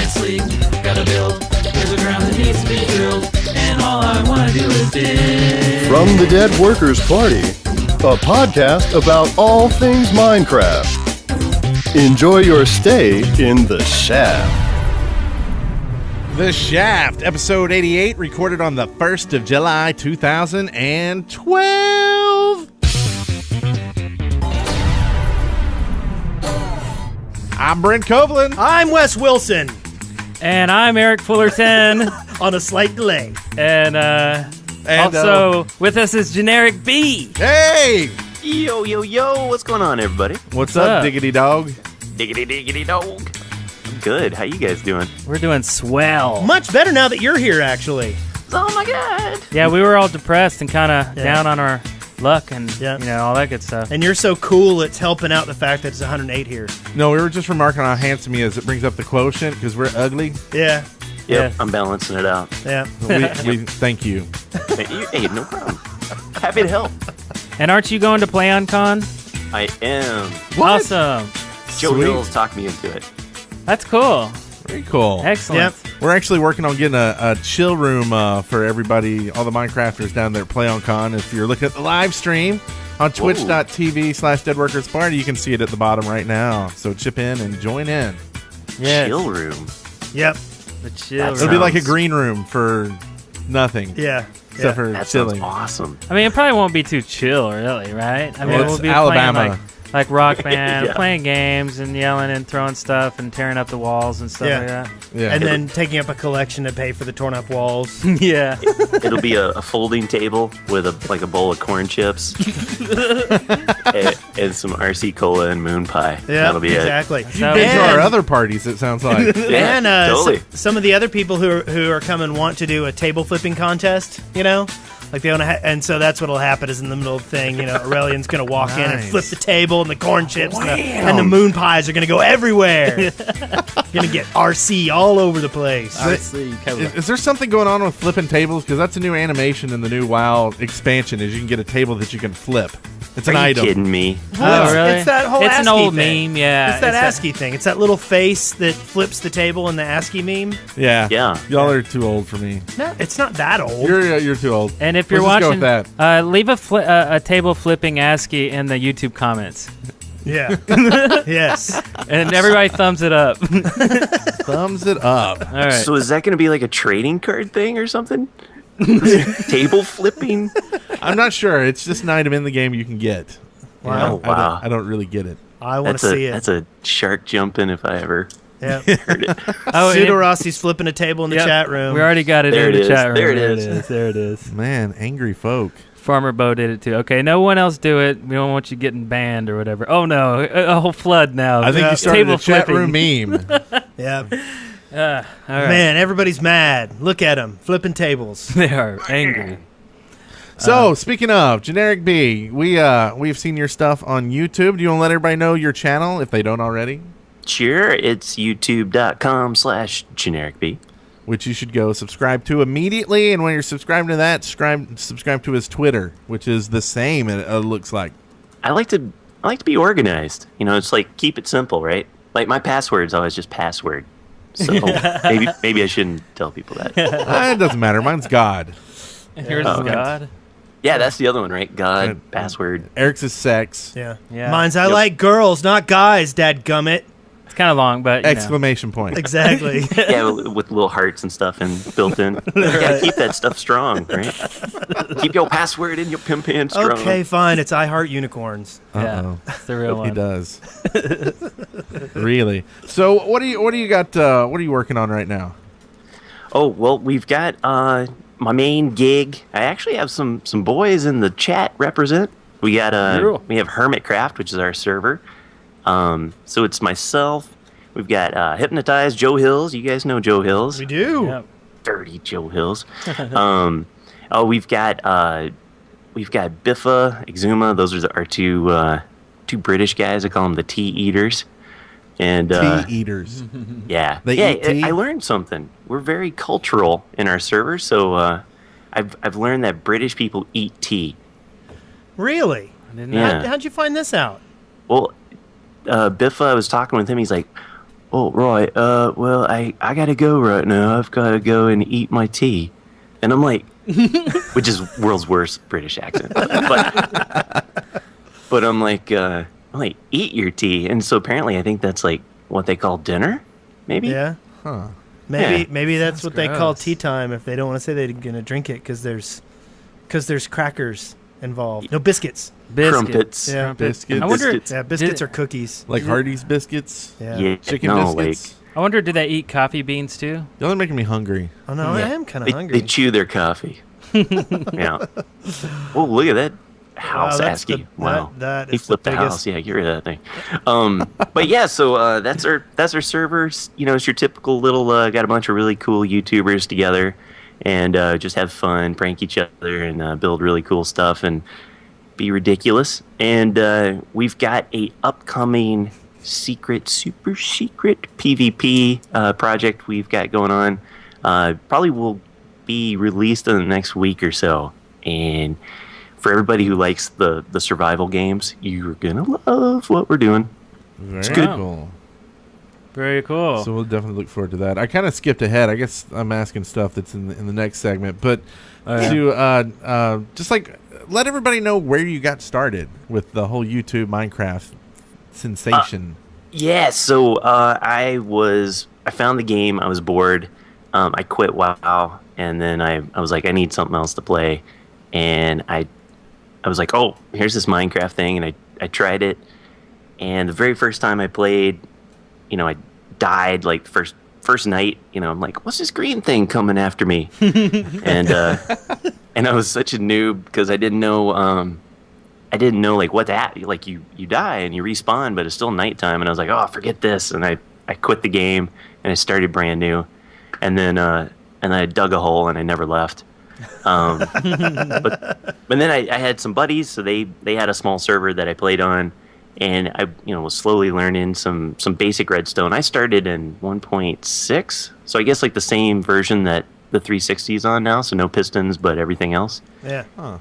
can't sleep, gotta build. There's a ground that needs to be drilled, and all I wanna do is dig. From the Dead Workers Party, a podcast about all things Minecraft. Enjoy your stay in the shaft. The Shaft, episode 88, recorded on the 1st of July, 2012. I'm Brent Copeland. I'm Wes Wilson. And I'm Eric Fullerton. On a slight delay. And also with us is GenerikB. Hey! Yo, yo, yo, what's going on, everybody? What's up, diggity dog? Diggity dog. I'm good. How you guys doing? We're doing swell. Much better now that you're here, actually. Oh, my God. Yeah, we were all depressed and kind of down on our luck and all that good stuff. And you're so cool, it's helping out the fact that it's 108 here. No, we were just remarking on how handsome he is. It brings up the quotient because we're ugly. Yeah. Yep, I'm balancing it out. Yeah. We thank you. Hey, no problem. Happy to help. And aren't you going to PlayOnCon? I am. What? Awesome. Joe Sweet. Hills talked me into it. That's cool. Very cool. Excellent. Yep. We're actually working on getting a chill room for everybody, all the Minecrafters down there at PlayOnCon. If you're looking at the live stream on twitch.tv/deadworkersparty, you can see it at the bottom right now. So chip in and join in. Yes. Chill room. Yep. The chill. It'll be like a green room for nothing. Yeah. Except for That chilling. sounds awesome. I mean, it probably won't be too chill, really, right? I mean, Well, we'll it's be Alabama. playing like Rock Band, Yeah. playing games and yelling and throwing stuff and tearing up the walls and stuff like that. Yeah. And then taking up a collection to pay for the torn up walls. Yeah. It'll be a folding table with a bowl of corn chips and some RC Cola and moon pie. Yeah, That'll be exactly. You've been to our other parties, it sounds like. it. Yeah, And totally. some of the other people who are coming want to do a table flipping contest, Like they want to, and so that's what'll happen is in the middle of the thing, Aurelian's gonna walk in and Nice. flip the table, and the corn chips and the moon pies are gonna go everywhere. Gonna get RC all over the place. Is there something going on with flipping tables? Because that's a new animation in the new WoW expansion. Is you can get a table that you can flip. It's an Are you item. kidding me? Oh, really? It's that whole It's an ASCII old thing. meme, yeah. It's that It's a- ASCII thing. It's that little face that flips the table in the ASCII meme. Yeah. Yeah. Y'all are too old for me. No, it's not that old. You're too old. And if you're Let's just watching, go with that. leave a table flipping ASCII in the YouTube comments, Yeah. Yes. and everybody thumbs it up. Thumbs it up. All right. So is that going to be like a trading card thing or something? Table flipping? I'm not sure. It's just an item in the game you can get. Wow. Oh, wow. I don't really get it. I want to see it. That's a shark jumping if I ever Yeah. heard it. Oh, Pseudo and- Rossi's flipping a table in the Yep. chat room. We already got it There in it the is. chat room. There it There is. it is. There it is. Man, angry folk. Farmer Bo did it too. Okay, no one else do it. We don't want you getting banned or whatever. Oh no, a whole flood now. I think you started Table a chat room flipping. meme. Yeah. All right. Man, everybody's mad. Look at them flipping tables. They are angry. So, speaking of, GenerikB, we've seen your stuff on YouTube. Do you want to let everybody know your channel if they don't already? Sure, it's youtube.com/GenerikB. Which you should go subscribe to immediately. And when you're subscribing to that, subscribe to his Twitter, which is the same, it looks like. I like to be organized. It's like keep it simple, right? Like my password's always just password. So maybe I shouldn't tell people that. It doesn't matter. Mine's God. Here's Oh, okay. God. Yeah, that's the other one, right? God, password. Eric's is sex. Yeah. Yeah. Mine's I Yep. like girls, not guys, dadgummit. It's kind of long, but Exclamation point. Exactly. Yeah, with little hearts and stuff and built in. You gotta keep that stuff strong, right? Keep your password in your pimp hand strong. Okay, fine. It's I heart unicorns. Yeah, Uh-oh. it's the real He one. does. Really. So what do you got? What are you working on right now? Oh, well, we've got my main gig. I actually have some boys in the chat represent. We got Cool. we have Hermitcraft, which is our server. So it's myself. We've got Hypnotized Joe Hills. You guys know Joe Hills. We do. Yep. Dirty Joe Hills. We've got Biffa, Exuma. Those are our two British guys. I call them the tea eaters. And Tea eaters. yeah, They yeah. eat tea? I learned something. We're very cultural in our server, so I've learned that British people eat tea. Really? I didn't Yeah. How'd you find this out? Well, Biffa, I was talking with him. He's like, oh, right. Well, I gotta go right now. I've gotta go and eat my tea. And I'm like, which is world's worst British accent. But I'm like, eat your tea. And so apparently I think that's like what they call dinner, maybe? Yeah. Huh. Maybe that's what they call gross. tea time if they don't want to say they're going to drink it because there's crackers involved. No, biscuits. Crumpets. Yeah. Biscuits. I wonder. Biscuits. Yeah, biscuits or cookies. Like Hardee's biscuits? Yeah. Chicken no, biscuits? I wonder, do they eat coffee beans too? Y'all are making me hungry. Oh, no, I am kind of hungry. They chew their coffee. Yeah. Oh, look at that house, that's ASCII. the- Wow. that He is the flipped the biggest- house. Yeah, get rid of that thing. But yeah, so that's our servers. You know, it's your typical little. Got a bunch of really cool YouTubers together, and just have fun, prank each other, and build really cool stuff, and be ridiculous. And we've got a upcoming super secret PvP project we've got going on. Probably will be released in the next week or so. And for everybody who likes the survival games, you're gonna love what we're doing. Very good. cool. Very cool. So we'll definitely look forward to that. I kind of skipped ahead. I guess I'm asking stuff that's in the next segment, but to just like let everybody know where you got started with the whole YouTube Minecraft sensation. Yeah, so I found the game. I was bored. I quit WoW, and then I was like, I need something else to play, and I was like, oh, here's this Minecraft thing, and I tried it, and the very first time I played, you know, I died like the first night. You know, I'm like, what's this green thing coming after me? and I was such a noob because I didn't know like what that, like you die and you respawn, but it's still nighttime, and I was like, oh, forget this, and I quit the game and I started brand new, and then I dug a hole and I never left. But then I had some buddies, so they had a small server that I played on, and I was slowly learning some basic redstone. I started in 1.6, so I guess like the same version that the 360 is on now, so no pistons but everything else. Yeah. Huh.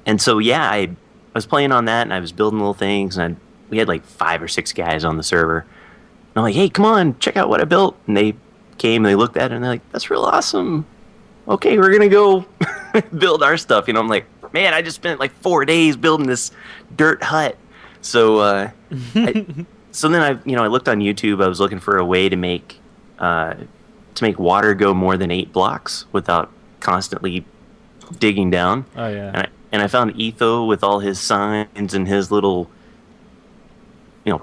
And so yeah, I was playing on that, and I was building little things, and we had like 5 or 6 guys on the server. And I'm like, hey, come on, check out what I built. And they came and they looked at it and they're like, that's real awesome. Okay, we're gonna go build our stuff. You know, I'm like, man, I just spent like 4 days building this dirt hut. So so then I looked on YouTube. I was looking for a way to make water go more than 8 blocks without constantly digging down. Oh yeah. And I found Etho with all his signs and his little,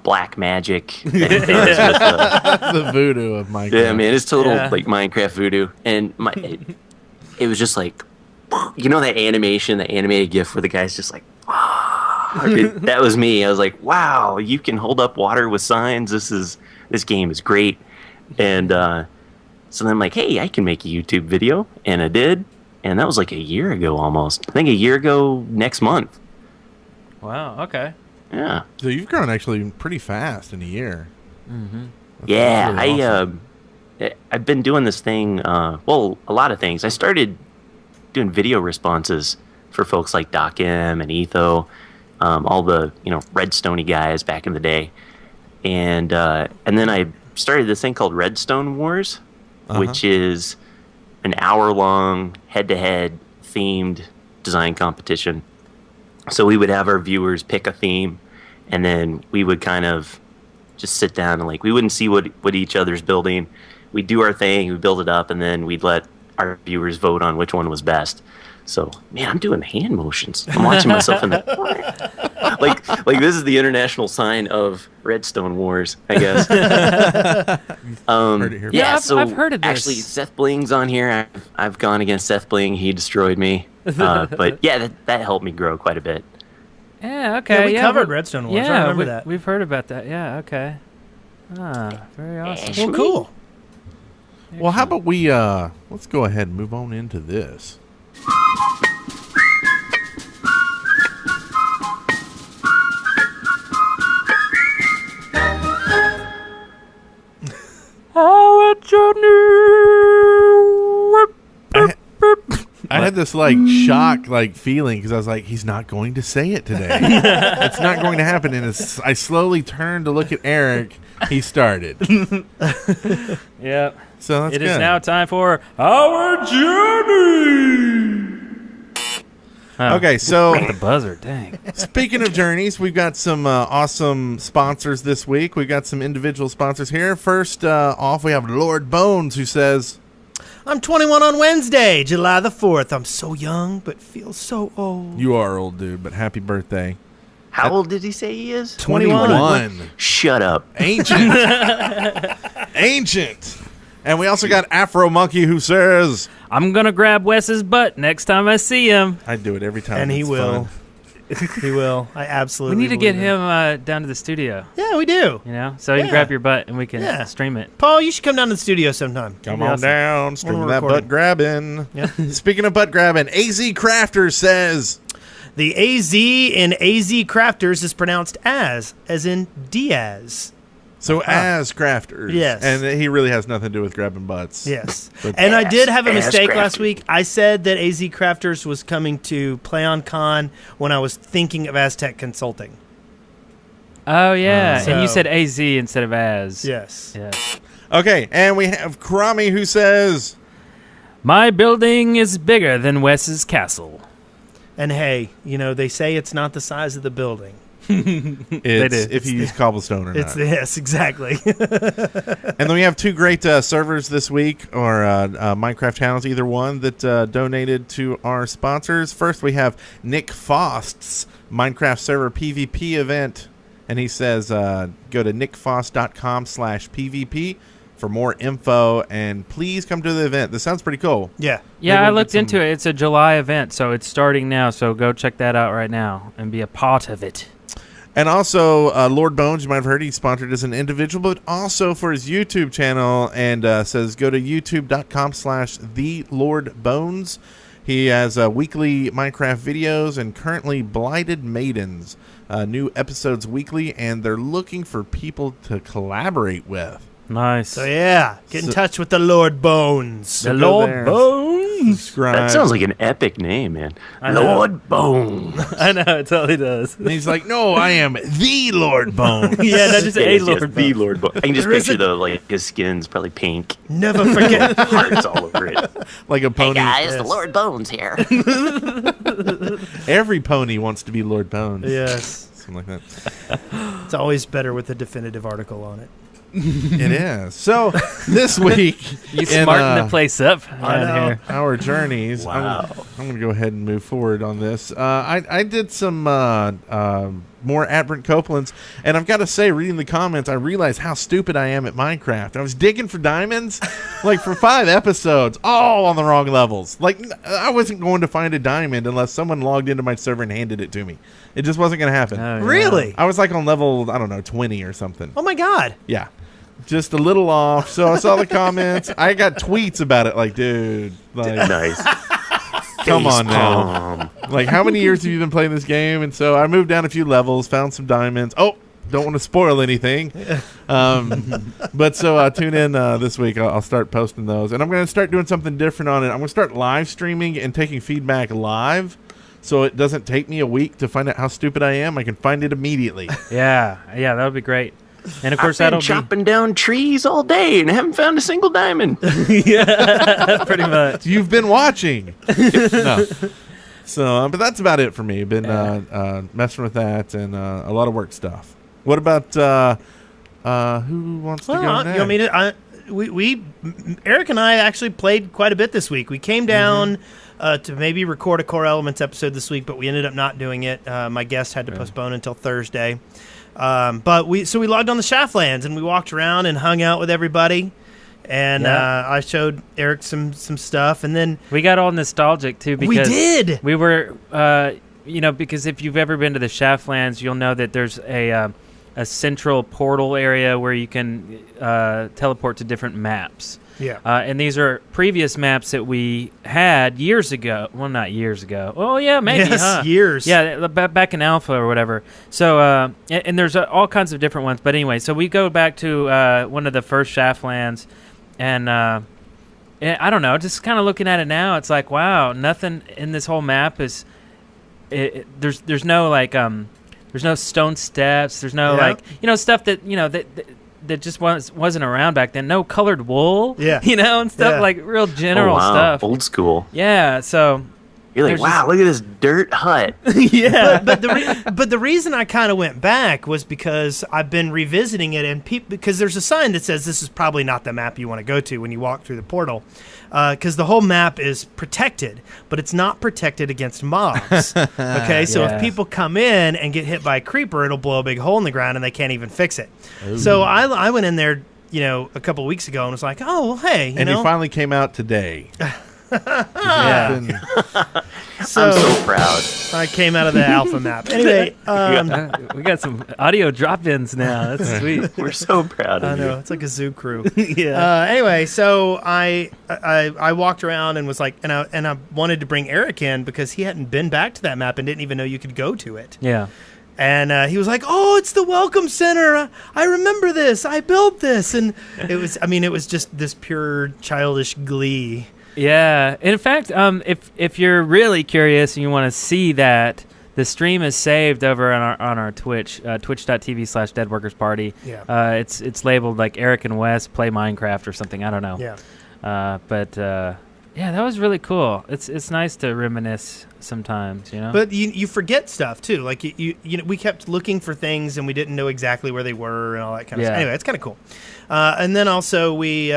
black magic that he does with The voodoo of Minecraft. yeah, man, it's total Yeah. like Minecraft voodoo. And it was just like, that animation, the animated GIF where the guy's just like, that was me. I was like, wow, you can hold up water with signs. This game is great. And so then I'm like, hey, I can make a YouTube video, and I did. And that was like a year ago almost. I think a year ago next month. Wow. Okay. Yeah. So you've grown actually pretty fast in a year. Mm-hmm. Yeah, really awesome. I've been doing this thing. A lot of things. I started doing video responses for folks like DocM and Etho, all the Redstone guys back in the day, and then I started this thing called Redstone Wars, which is an hour-long head-to-head themed design competition. So we would have our viewers pick a theme, and then we would kind of just sit down and we wouldn't see what each other's building. We'd do our thing, we'd build it up, and then we'd let our viewers vote on which one was best. So, man, I'm doing hand motions. I'm watching myself in the like this is the international sign of Redstone Wars, I guess. Heard it here Yeah, first. I've heard of this. Actually, Seth Bling's on here. I've gone against Seth Bling. He destroyed me. But yeah, that helped me grow quite a bit. Yeah. Okay. Yeah, we covered Redstone Wars. I Yeah, remember that. We've heard about that. Yeah. Okay. Very awesome. Yeah. Well, cool. Well, how about we let's go ahead and move on into this. I had this shock feeling because I was like, he's not going to say it today. It's not going to happen. And I slowly turned to look at Eric, he started. Yep. So that's It good. is now time for our journey. Oh, Okay, so the buzzer, dang. speaking of journeys, we've got some awesome sponsors this week. We've got some individual sponsors here. First off, we have Lord Bones, who says, I'm 21 on Wednesday, July the 4th. I'm so young, but feel so old. "You are old, dude, but happy birthday." How old did he say he is? 21. Shut up. Ancient. Ancient. And we also got Afro Monkey, who says, I'm going to grab Wes's butt next time I see him. I do it every time. And he It's will. fun. He will. I absolutely We need to get believe him down to the studio, Yeah, we do. you know, so he can Yeah. grab your butt and we can Yeah. stream it. Paul, you should come down to the studio sometime. Come That'd be on awesome. down, stream we're that recording. butt grabbing. Yeah. Speaking of butt grabbing, AZ Crafter says, The AZ in AZ Crafters is pronounced as in Diaz. so as crafters. Yes. And he really has nothing to do with grabbing butts. Yes. But- And I did have a As mistake last crafted. week. I said that AZ Crafters was coming to PlayOnCon when I was thinking of Aztec Consulting. Oh, yeah. So- and you said AZ instead of as. Yes. Yeah. Okay, and we have Krami, who says, My building is bigger than Wes's castle. And hey, you know, they say it's not the size of the building. it's do. if you use cobblestone or It's not. yes, exactly. And then we have two great servers this week, or Minecraft channels, either one, that donated to our sponsors. First, we have Nick Faust's Minecraft server PvP event, and he says go to nickfaust.com/PvP for more info, and please come to the event. This sounds pretty cool. Yeah. Yeah, Maybe I we'll looked get into it. It's a July event, so it's starting now. So go check that out right now and be a part of it. And also, Lord Bones, you might have heard, he's sponsored as an individual, but also for his YouTube channel, and says go to youtube.com/TheLordBones. He has weekly Minecraft videos and currently Blighted Maidens, new episodes weekly, and they're looking for people to collaborate with. Nice. So yeah, get in So- touch with the Lord Bones. The go Lord there. Bones. Subscribe. That sounds like an epic name, man. I know. Lord Bones. I know, it totally does. And he's like, no, I am the Lord Bones. Yeah, not just a Yes, Lord the Bones. Lord Bones. I can just There is picture a- the his skin's probably pink. Never forget. Hearts all over it. Like a pony. the Lord Bones here. Every pony wants to be Lord Bones. Yes. Something like that. It's always better with a definitive article on it. It is. So this week, You in, smarten the place up I down know. here. our journeys. Wow. I'm going to go ahead and move forward on this. I did some more at Brent Copeland's, and I've got to say, reading the comments, I realized how stupid I am at Minecraft. I was digging for diamonds, like for 5 episodes, all on the wrong levels. Like, I wasn't going to find a diamond unless someone logged into my server and handed it to me. It just wasn't going to happen. Oh, yeah. Really? I was like on level, I don't know, 20 or something. Oh my God. Yeah. Just a little off. So I saw the comments. I got tweets about it like, dude, like, Nice. come on now. Like, how many years have you been playing this game? And so I moved down a few levels, found some diamonds. Oh, don't want to spoil anything. But so tune in this week. I'll start posting those. And I'm going to start doing something different on it. I'm going to start live streaming and taking feedback live. So it doesn't take me a week to find out how stupid I am. I can find it immediately. Yeah, that would be great. And of course, I've been that'll chopping down trees all day and haven't found a single diamond. be pretty much. You've been watching. No. So, but that's about it for me. Been messing with that and a lot of work stuff. What about who wants to go Well, next? you know, we Eric and I actually played quite a bit this week. We came down to maybe record a Core Elements episode this week, but we ended up not doing it. My guest had to postpone until Thursday. But we logged on the Shaftlands and we walked around and hung out with everybody. And Yeah. I showed Eric some stuff, and then We got all nostalgic too because we did. We were, because if you've ever been to the Shaftlands, you'll know that there's a central portal area where you can teleport to different maps. Yeah. And these are previous maps that we had years ago. Well, not years ago. Oh, yeah, maybe. Yes, huh? years. Yeah, back in Alpha or whatever. So, and there's all kinds of different ones. But anyway, so we go back to one of the first Shaftlands, and I don't know, just kind of looking at it now, it's like, wow, nothing in this whole map is. There's no like there's no stone steps. There's no Yeah. like stuff that that that just wasn't around back then. No colored wool, Yeah. and stuff like real general stuff. Old school. Yeah, so You're like, wow, look at this dirt hut. yeah. But the reason I kind of went back was because I've been revisiting it, and because there's a sign that says this is probably not the map you want to go to when you walk through the portal, because the whole map is protected, but it's not protected against mobs. Okay, so if people come in and get hit by a creeper, it'll blow a big hole in the ground, and they can't even fix it. Ooh. So I went in there, a couple of weeks ago, and was like, oh well, hey, and he finally came out today. Yeah. So I'm so proud. I came out of the alpha map. Anyway, we got some audio drop-ins now. That's sweet. We're so proud of I know you. it's like a zoo crew. Yeah. Anyway, so I walked around and was like, and I wanted to bring Eric in because he hadn't been back to that map and didn't even know you could go to it. Yeah. And he was like, "Oh, it's the Welcome Center. I remember this. I built this." And it was just this pure childish glee. Yeah. In fact, if you're really curious and you want to see that, the stream is saved over on our Twitch, twitch.tv/deadworkersparty. Yeah. It's labeled like Eric and Wes play Minecraft or something. I don't know. Yeah. But yeah, that was really cool. It's nice to reminisce sometimes, But you forget stuff too. Like we kept looking for things and we didn't know exactly where they were and all that kind of stuff. Anyway, it's kind of cool. And then also we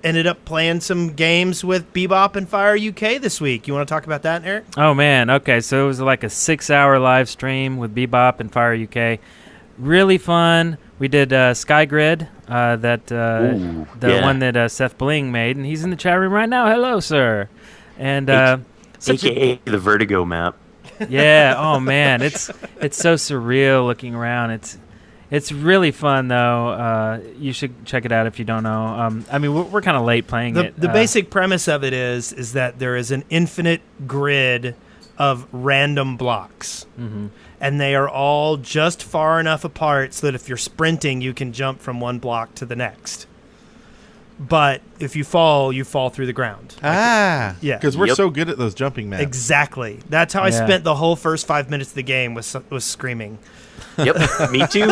ended up playing some games with Bebop and Fire UK this week. You want to talk about that, Eric? Oh man, okay. So it was like a 6-hour live stream with Bebop and Fire UK. Really fun. We did Skygrid, one that Seth Bling made, and he's in the chat room right now. Hello, sir. And AKA the Vertigo map. Yeah. Oh man, it's so surreal looking around. It's really fun though. You should check it out if you don't know. We're kind of late playing it. The basic premise of it is that there is an infinite grid of random blocks. Mm-hmm. And they are all just far enough apart so that if you're sprinting, you can jump from one block to the next. But if you fall through the ground. Yeah. Because we're Yep. so good at those jumping maps. Exactly. That's how I spent the whole first 5 minutes of the game was screaming. Yep, me too.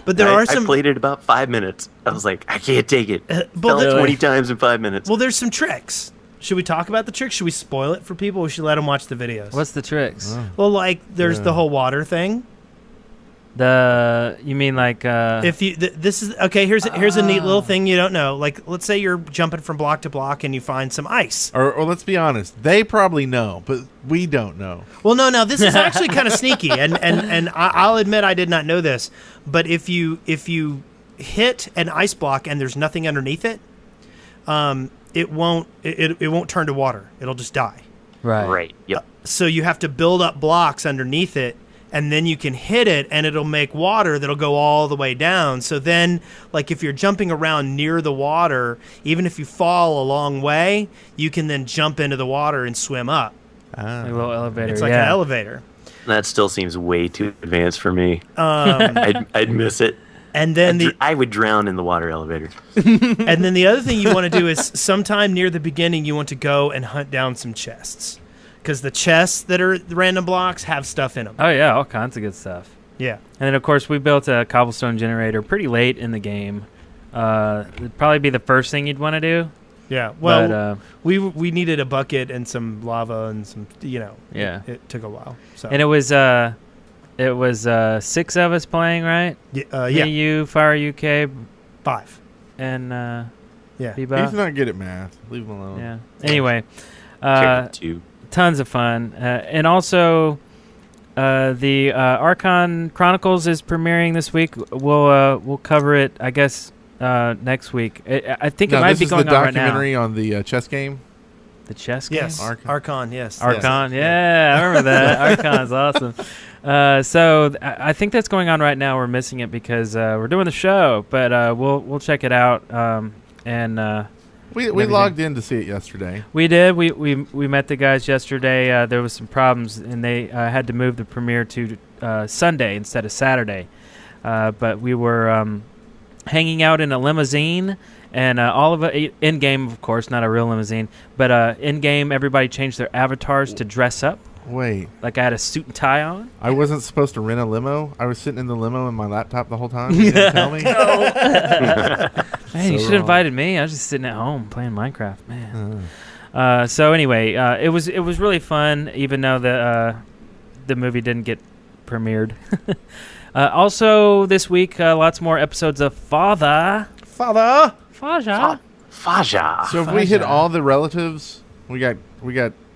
But there are some. I played it about 5 minutes. I was like, I can't take it. Fell really? 20 times in 5 minutes. Well, there's some tricks. Should we talk about the tricks? Should we spoil it for people? Or we should let them watch the videos. What's the tricks? Oh. Well, like there's the whole water thing. You mean like If you this is okay. Here's a neat little thing you don't know. Like let's say you're jumping from block to block and you find some ice. Or let's be honest, they probably know, but we don't know. Well, no. This is actually kind of sneaky, and I'll admit I did not know this. But if you hit an ice block and there's nothing underneath it, it won't turn to water. It'll just die. Right. Yep. So you have to build up blocks underneath it, and then you can hit it, and it'll make water that'll go all the way down. So then, like if you're jumping around near the water, even if you fall a long way, you can then jump into the water and swim up. a little elevator? It's like an elevator. That still seems way too advanced for me. I'd miss it. And then I would drown in the water elevator. and then the other thing you want to do is sometime near the beginning you want to go and hunt down some chests, because the chests that are the random blocks have stuff in them. Oh yeah, all kinds of good stuff. Yeah. And then of course we built a cobblestone generator pretty late in the game. It'd probably be the first thing you'd want to do. Yeah. Well, but, we needed a bucket and some lava and some Yeah. It took a while. So. And it was 6 of us playing, right? Yeah. Me, you, Fire UK, 5. and Yeah. Bebop. He's not good at math. Leave him alone. Yeah. Anyway, Two. tons of fun, and also the Archon Chronicles is premiering this week. We'll cover it, I guess, next week. I think it might be going on on right now. This is the documentary on the chess game. The chess game? Yes. Archon. Yes. Archon, yeah, I remember that. Archon's awesome. So I think that's going on right now. We're missing it because we're doing the show, but we'll check it out. We logged in to see it yesterday. We did. We met the guys yesterday. There was some problems, and they had to move the premiere to Sunday instead of Saturday. But we were hanging out in a limousine. And all of it in-game, of course, not a real limousine, but in-game, everybody changed their avatars to dress up Wait. Like I had a suit and tie on. I wasn't supposed to rent a limo. I was sitting in the limo in my laptop the whole time. You didn't tell me. Man, you should have invited me. I was just sitting at home playing Minecraft, man. So anyway, it was really fun, even though the movie didn't get premiered. Also, this week, lots more episodes of Faja. Father. Faja. So if we hit all the relatives, we got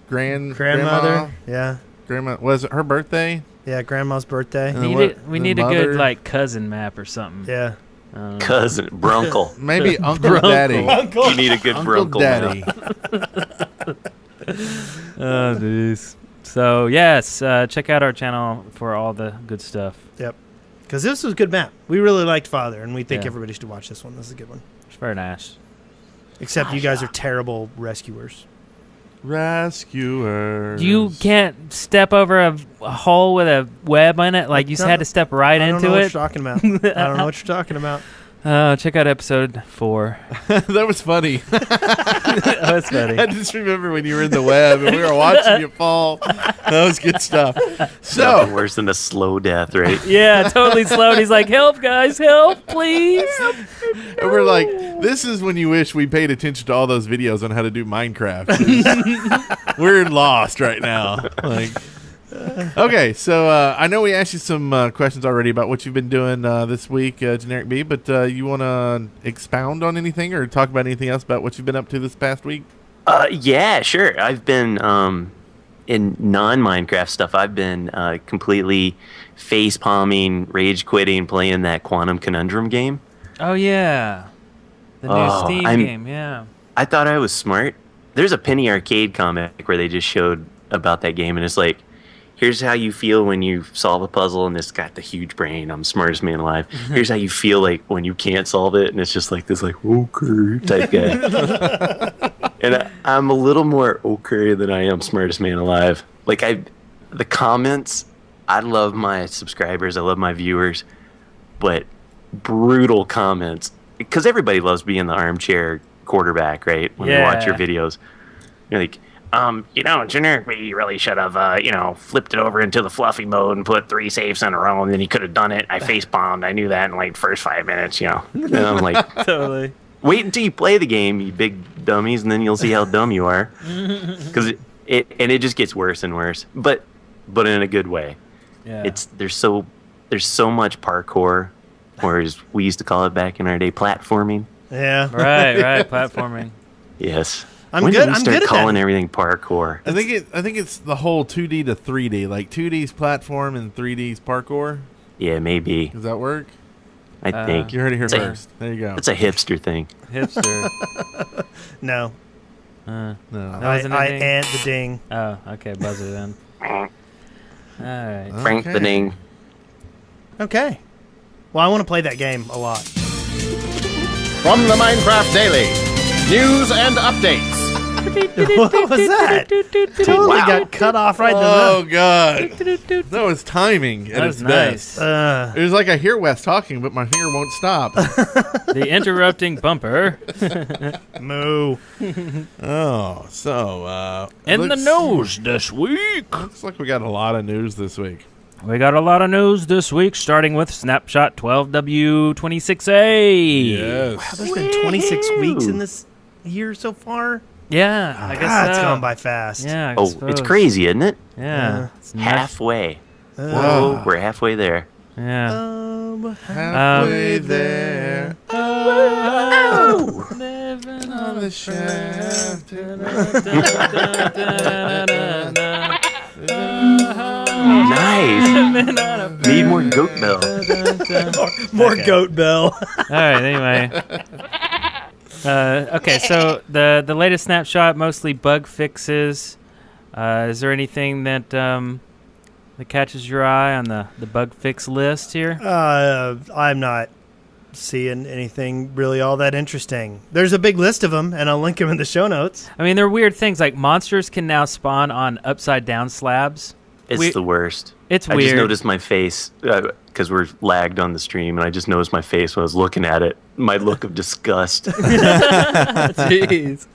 Grandmother. Yeah. Grandma, was it her birthday? Yeah, Grandma's birthday. And We need a good like cousin map or something. Yeah. Cousin, Brunkle. Maybe Uncle Daddy. You need a good Uncle Brunkle. Daddy. Oh, jeez. So yes, check out our channel for all the good stuff. Yep. Because this was a good map. We really liked Father, and we think Yeah. everybody should watch this one. This is a good one. It's very nice. Except you guys are terrible rescuers. Rescuers. You can't step over a hole with a web in it. Like you No, had to step right I don't into know what it. you're talking about. I don't know what you're talking about. Check out episode 4. That was funny. That's funny. I just remember when you were in the web and we were watching you fall. That was good stuff. Nothing So, worse than a slow death, right? Yeah, totally slow. And he's like, "Help, guys, help, please!" and we're like, this is when you wish we paid attention to all those videos on how to do Minecraft. We're lost right now. Like, okay, so I know we asked you some questions already about what you've been doing this week, GenerikB, but you want to expound on anything or talk about anything else about what you've been up to this past week? Yeah, sure. I've been in non-Minecraft stuff. I've been completely face palming, rage quitting, playing that Quantum Conundrum game. Oh yeah, the new Steam game. Yeah. I thought I was smart. There's a Penny Arcade comic where they just showed about that game, and it's like, here's how you feel when you solve a puzzle, and it's got the huge brain. I'm the smartest man alive. Here's how you feel like when you can't solve it, and it's just like this, like okay type guy. And I'm a little more okay than I am smartest man alive. Like the comments, I love my subscribers, I love my viewers, but brutal comments because everybody loves being the armchair quarterback, right? When they watch your videos, you're like, GenerikB really should have, flipped it over into the fluffy mode and put 3 safes in a row, and then he could have done it. I face bombed. I knew that in like the first 5 minutes, And I'm like, Totally. wait until you play the game, you big dummies, and then you'll see how dumb you are. Because it just gets worse and worse, but in a good way. Yeah. There's so much parkour, or as we used to call it back in our day, platforming. Yeah. right. Platforming. Yes. I'm when good. Did we I'm start good at calling that. everything parkour? I think it's the whole 2D to 3D, like 2D's platform and 3D's parkour. Yeah, maybe. Does that work? I think You heard it here It's a- first. There you go. it's a hipster thing. Hipster. No. No. That I wasn't a ding? ant the ding. Oh, okay, buzzer then. All right. Frank the Ding. Okay. Well, I want to play that game a lot. From the Minecraft Daily, news and updates. What was that? Totally got cut off right in the Oh, middle. God. That was timing at That its was nice. best. It was like I hear Wes talking, but my finger won't stop. The interrupting bumper. Moo. Oh, so In the looks- news this week. Looks like we got a lot of news this week. We got a lot of news this week, starting with Snapshot 12W26A. Yes. There's been 26 weeks in this year so far. Yeah, I guess God, it's so. gone by fast. Yeah, I Oh, it's suppose. crazy, isn't it? Yeah. It's nuts. Halfway. Whoa. We're halfway there. Yeah. Halfway there. Oh, Living on the shaft. Nice. Need more goat bell. More goat bell. All right. Anyway. Okay. So the latest snapshot, mostly bug fixes. Is there anything that that catches your eye on the bug fix list here? I'm not seeing anything really all that interesting. There's a big list of them, and I'll link them in the show notes. I mean, there are weird things like monsters can now spawn on upside down slabs. It's the worst. It's I weird. just noticed my face because we're lagged on the stream, and I just noticed my face when I was looking at it. My look of disgust. Jeez.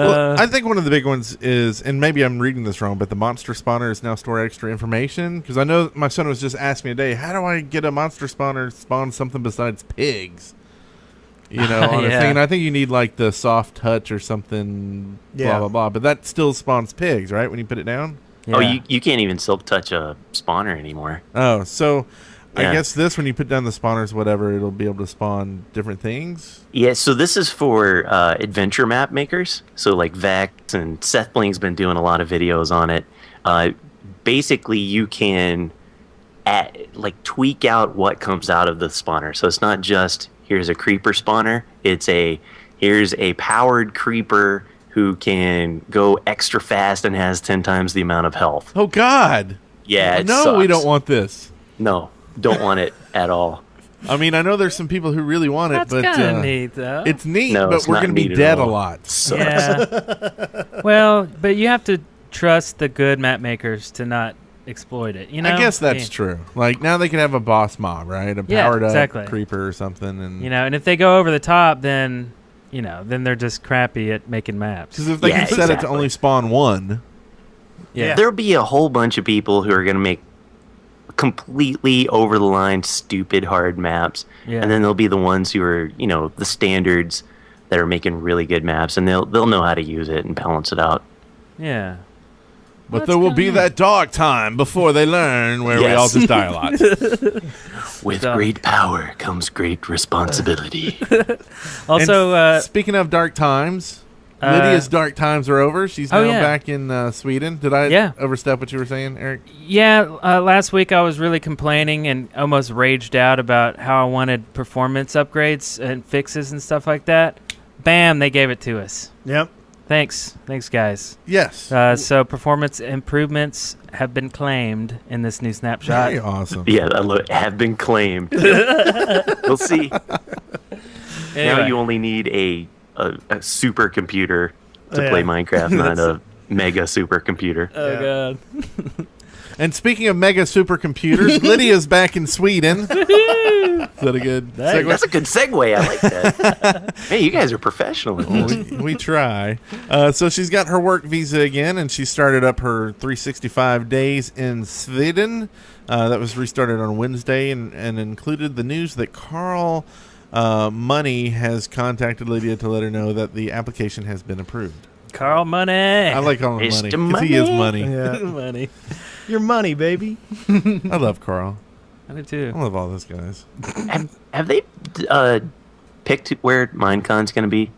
Well, I think one of the big ones is, and maybe I'm reading this wrong, but the monster spawner is now store extra information. Because I know my son was just asking me today, how do I get a monster spawner to spawn something besides pigs? You know, on a thing. And I think you need like the soft touch or something, blah, blah, blah. But that still spawns pigs, right, when you put it down? Yeah. Oh, you can't even silk touch a spawner anymore. Oh, so I guess this, when you put down the spawners, whatever, it'll be able to spawn different things? Yeah, so this is for adventure map makers. So like Vex and Sethbling's been doing a lot of videos on it. Basically, you can tweak out what comes out of the spawner. So it's not just, here's a creeper spawner. It's here's a powered creeper who can go extra fast and has 10 times the amount of health. Oh, God. Yeah, it No, sucks. we don't want this. No, don't want it at all. I mean, I know there's some people who really want it, but That's kind of neat, though. it's neat, No, but it's we're not going to be neat at dead a all. lot. Sucks. Yeah. Well, but you have to trust the good map makers to not exploit it. You know, I guess that's true. Like, now they can have a boss mob, right? A Yeah, powered exactly. up creeper or something. And You know, and if they go over the top, then then they're just crappy at making maps. because if they Yeah, can set it to exactly. only spawn one, Yeah. There'll be a whole bunch of people who are going to make completely over the line stupid hard maps, Yeah. and then there'll be the ones who are the standards that are making really good maps, and they'll know how to use it and balance it out. Yeah. but Well, there will that's be kinda that dark time before they learn where we Yes. all just die a lot. With Dark. great power comes great responsibility. Also, And speaking of dark times, Lydia's dark times are over. She's now back in Sweden. Did I overstep what you were saying, Eric? last week I was really complaining and almost raged out about how I wanted performance upgrades and fixes and stuff like that. Bam, they gave it to us. Yep. Thanks, guys. Yes. So performance improvements have been claimed in this new snapshot. Very awesome. Yeah, have been claimed. We'll see. Now Anyway. you only need a supercomputer to Yeah. play Minecraft, not a mega supercomputer. Oh Yeah. god. And speaking of mega supercomputers, Lydia's back in Sweden. Is that a good segue? That's a good segue. I like that. Hey, you guys are professional at this. we try. So she's got her work visa again, and she started up her 365 days in Sweden. That was restarted on Wednesday and included the news that Carl Money has contacted Lydia to let her know that the application has been approved. Carl Money. I like calling him Mr. Money because he is money. Yeah. Money. Your money, baby. I love Carl. I do too. I love all those guys. Have they picked where Minecon's going to be?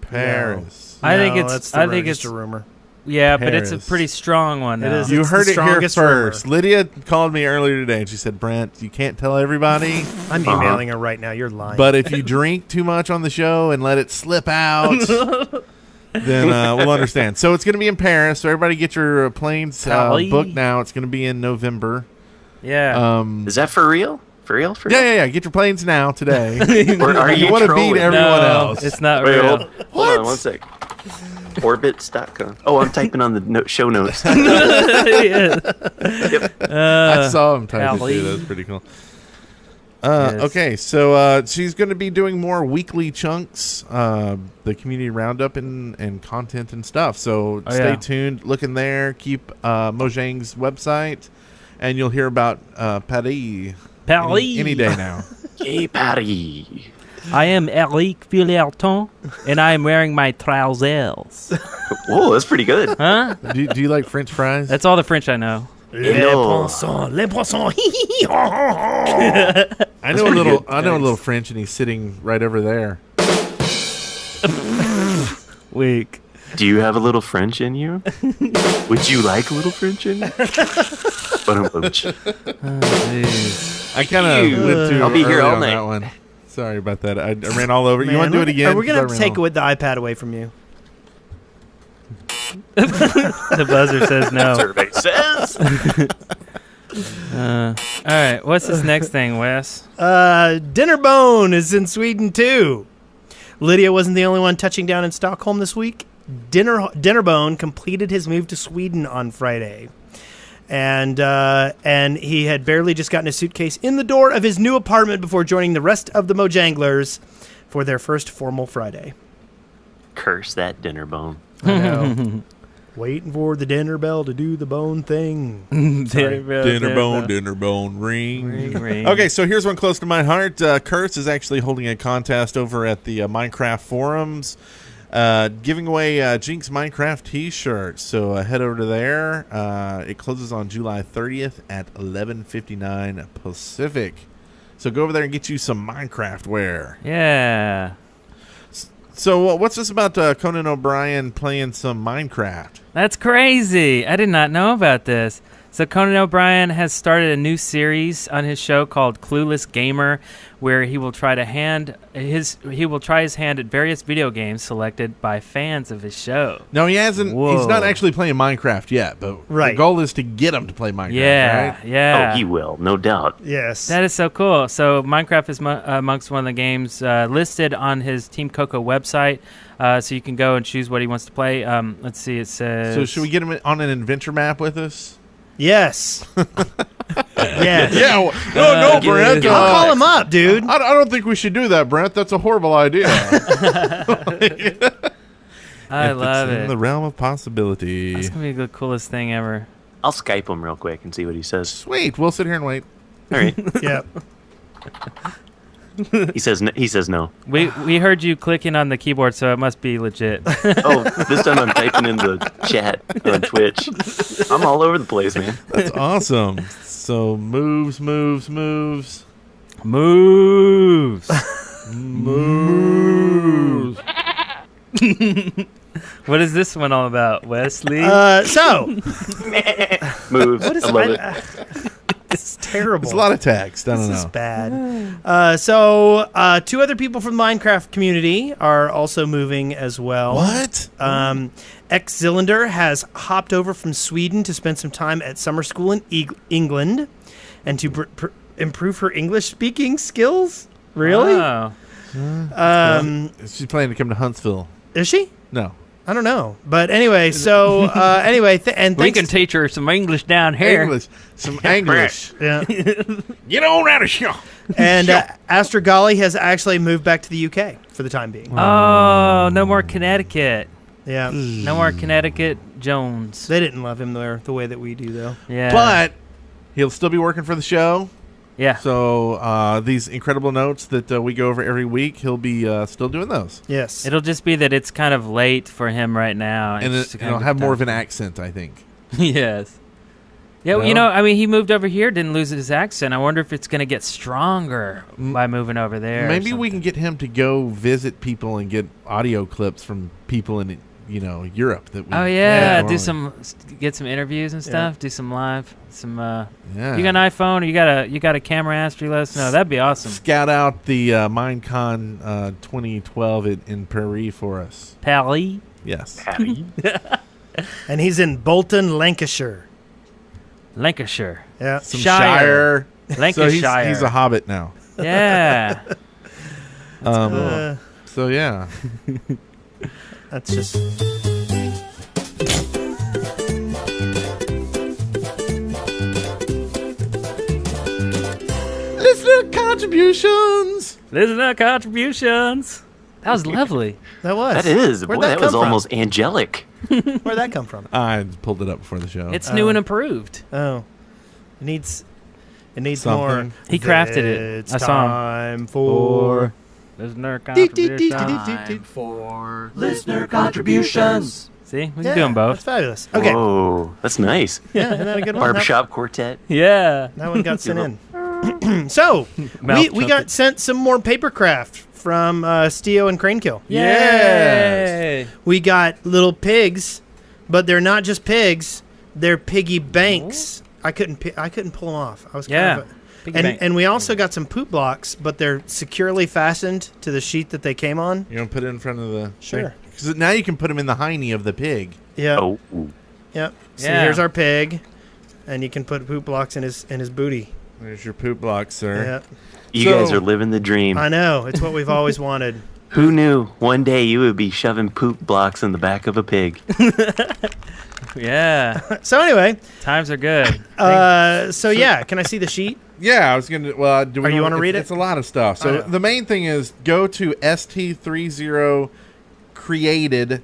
Paris. I think No, it's- that's I think just it's- a rumor. Yeah, but it's a Paris. pretty strong one. It Now. is. You It's heard the it here strongest first. rumor. Lydia called me earlier today, and she said, Brent, you can't tell everybody, I'm emailing her right now. You're lying. but if you drink too much on the show and let it slip out, then we'll understand. So it's going to be in Paris. So everybody get your planes Paris. booked now. It's going to be in November. Yeah. Is that for real? For real? For real? Yeah. Get your planes now today. Or are you want to trolling? beat everyone no, else. it's not Wait, real. hold on one sec. Orbits.com. Oh, I'm typing on the show notes. Yeah. I saw him type it Paris. too. That's pretty cool. Yes. Okay, so she's going to be doing more weekly chunks, the community roundup and content and stuff. So stay tuned. Look in there. Keep Mojang's website, and you'll hear about Paris any day now. Hey, Patty. I am Eric Villerton, and I am wearing my trousers. Whoa, that's pretty good. Huh? do you like French fries? That's all the French I know. Hello. Les poissons. I know a little. I know a little French, and he's sitting right over there. Weak. Do you have a little French in you? Would you like a little French in you? Ba-dum-bum-ch. Jeez. I kind of went too I'll be here early all on night. that one. Sorry about that. I ran all over. Man, You want to do it again? We're gonna have to 'Cause I take ran all- the iPad away from you. The buzzer says no. Survey says. All right. What's this next thing, Wes? Dinnerbone is in Sweden too. Lydia wasn't the only one touching down in Stockholm this week. Dinnerbone completed his move to Sweden on Friday. And he had barely just gotten his suitcase in the door of his new apartment before joining the rest of the Mojanglers for their first formal Friday. Curse that dinner bone. I know. Waiting for the dinner bell to do the bone thing. Dinner bone, ring. Ring. Okay, so here's one close to my heart. Kurtz is actually holding a contest over at the Minecraft forums, giving away Jinx Minecraft t-shirts. So head over to there. It closes on July 30th at 11:59 Pacific. So go over there and get you some Minecraft wear. Yeah. So what's this about Conan O'Brien playing some Minecraft? That's crazy. I did not know about this. So Conan O'Brien has started a new series on his show called Clueless Gamer, where he will try his hand at various video games selected by fans of his show. No, he hasn't. Whoa. He's not actually playing Minecraft yet, but Right. the goal is to get him to play Minecraft. Yeah, right? yeah. Oh, he will, no doubt. Yes. That is so cool. So Minecraft is amongst one of the games listed on his Team Coco website, so you can go and choose what he wants to play. Let's see, it says... So should we get him on an adventure map with us? Yes. Yes. Yeah. No, Brent. I'll call him up, dude. I don't think we should do that, Brent. That's a horrible idea. I love It's it. in the realm of possibility. That's going to be the coolest thing ever. I'll Skype him real quick and see what he says. Sweet. We'll sit here and wait. All right. Yep. He says no. We heard you clicking on the keyboard, so it must be legit. Oh, this time I'm typing in the chat on Twitch. I'm all over the place, man. That's awesome. So moves. Moves. What is this one all about, Wesley? So, Moves. what is I love it. It's terrible. It's a lot of text. I don't This is know. bad. So, two other people from the Minecraft community are also moving as well. What? X Zylinder has hopped over from Sweden to spend some time at summer school in England and to improve her English speaking skills. Really? Oh. She's planning to come to Huntsville. Is she? No. I don't know. But anyway, so anyway, and We thanks can teach her some English down here. English. Some English. yeah. Get on out of here. And Astrogali has actually moved back to the UK for the time being. Oh, no more Connecticut. Yeah. No more Connecticut Jones. They didn't love him there the way that we do, though. Yeah. But he'll still be working for the show. yeah. So these incredible notes that we go over every week, he'll be still doing those. Yes. It'll just be that it's kind of late for him right now. And It's kind it'll of have more of done. an accent, I think. Yes. Yeah, well, No? you know, I mean, he moved over here, didn't lose his accent. I wonder if it's going to get stronger by moving over there. or Maybe we something. can get him to go visit people and get audio clips from people in Europe. That we Oh yeah, normally- get some interviews and stuff. Do some live, some. Yeah. You got an iPhone or you got a camera, Astrid? Let us know. That'd be awesome. Scout out the Minecon 2012 in Paris for us. Pally. Yes. Patty. And he's in Bolton, Lancashire. Lancashire. Yeah. Some Shire. Shire. Lancashire. So he's a hobbit now. Yeah. So yeah. That's just. Listener contributions. Listener contributions. That was lovely. That was. That is. Where'd Boy, that was come from? almost angelic. Where'd that come from? I pulled it up before the show. It's new and improved. Oh. It needs Something. more. He crafted it. It's I saw him. time for. Listener Dee-dee-dee-dee-dee-dee-dee. contributions. For listener contributions. See, we Yeah, can do them both. That's fabulous. Okay. Whoa, that's nice. Yeah, isn't that a good one? Barbershop quartet. Yeah. That one got sent in. So, Mouth we got sent some more papercraft from Steo and Cranekill. Yay. We got little pigs, but they're not just pigs; they're piggy banks. I couldn't pull them off. I was kind of Piggy bank. and we also got some poop blocks, but they're securely fastened to the sheet that they came on. You want to put it in front of the... Sure. Because now you can put them in the hiney of the pig. Yeah. Oh, Yep. So Yeah. here's our pig, and you can put poop blocks in his booty. There's your poop block, sir. Yep. you So- guys are living the dream. I know. It's what we've always wanted. Who knew one day you would be shoving poop blocks in the back of a pig? Yeah. So anyway, Times are good. so yeah, can I see the sheet? Yeah, I was going to... Well, do we Are you wanna read it? It's a lot of stuff. I So know. the main thing is go to st30created.com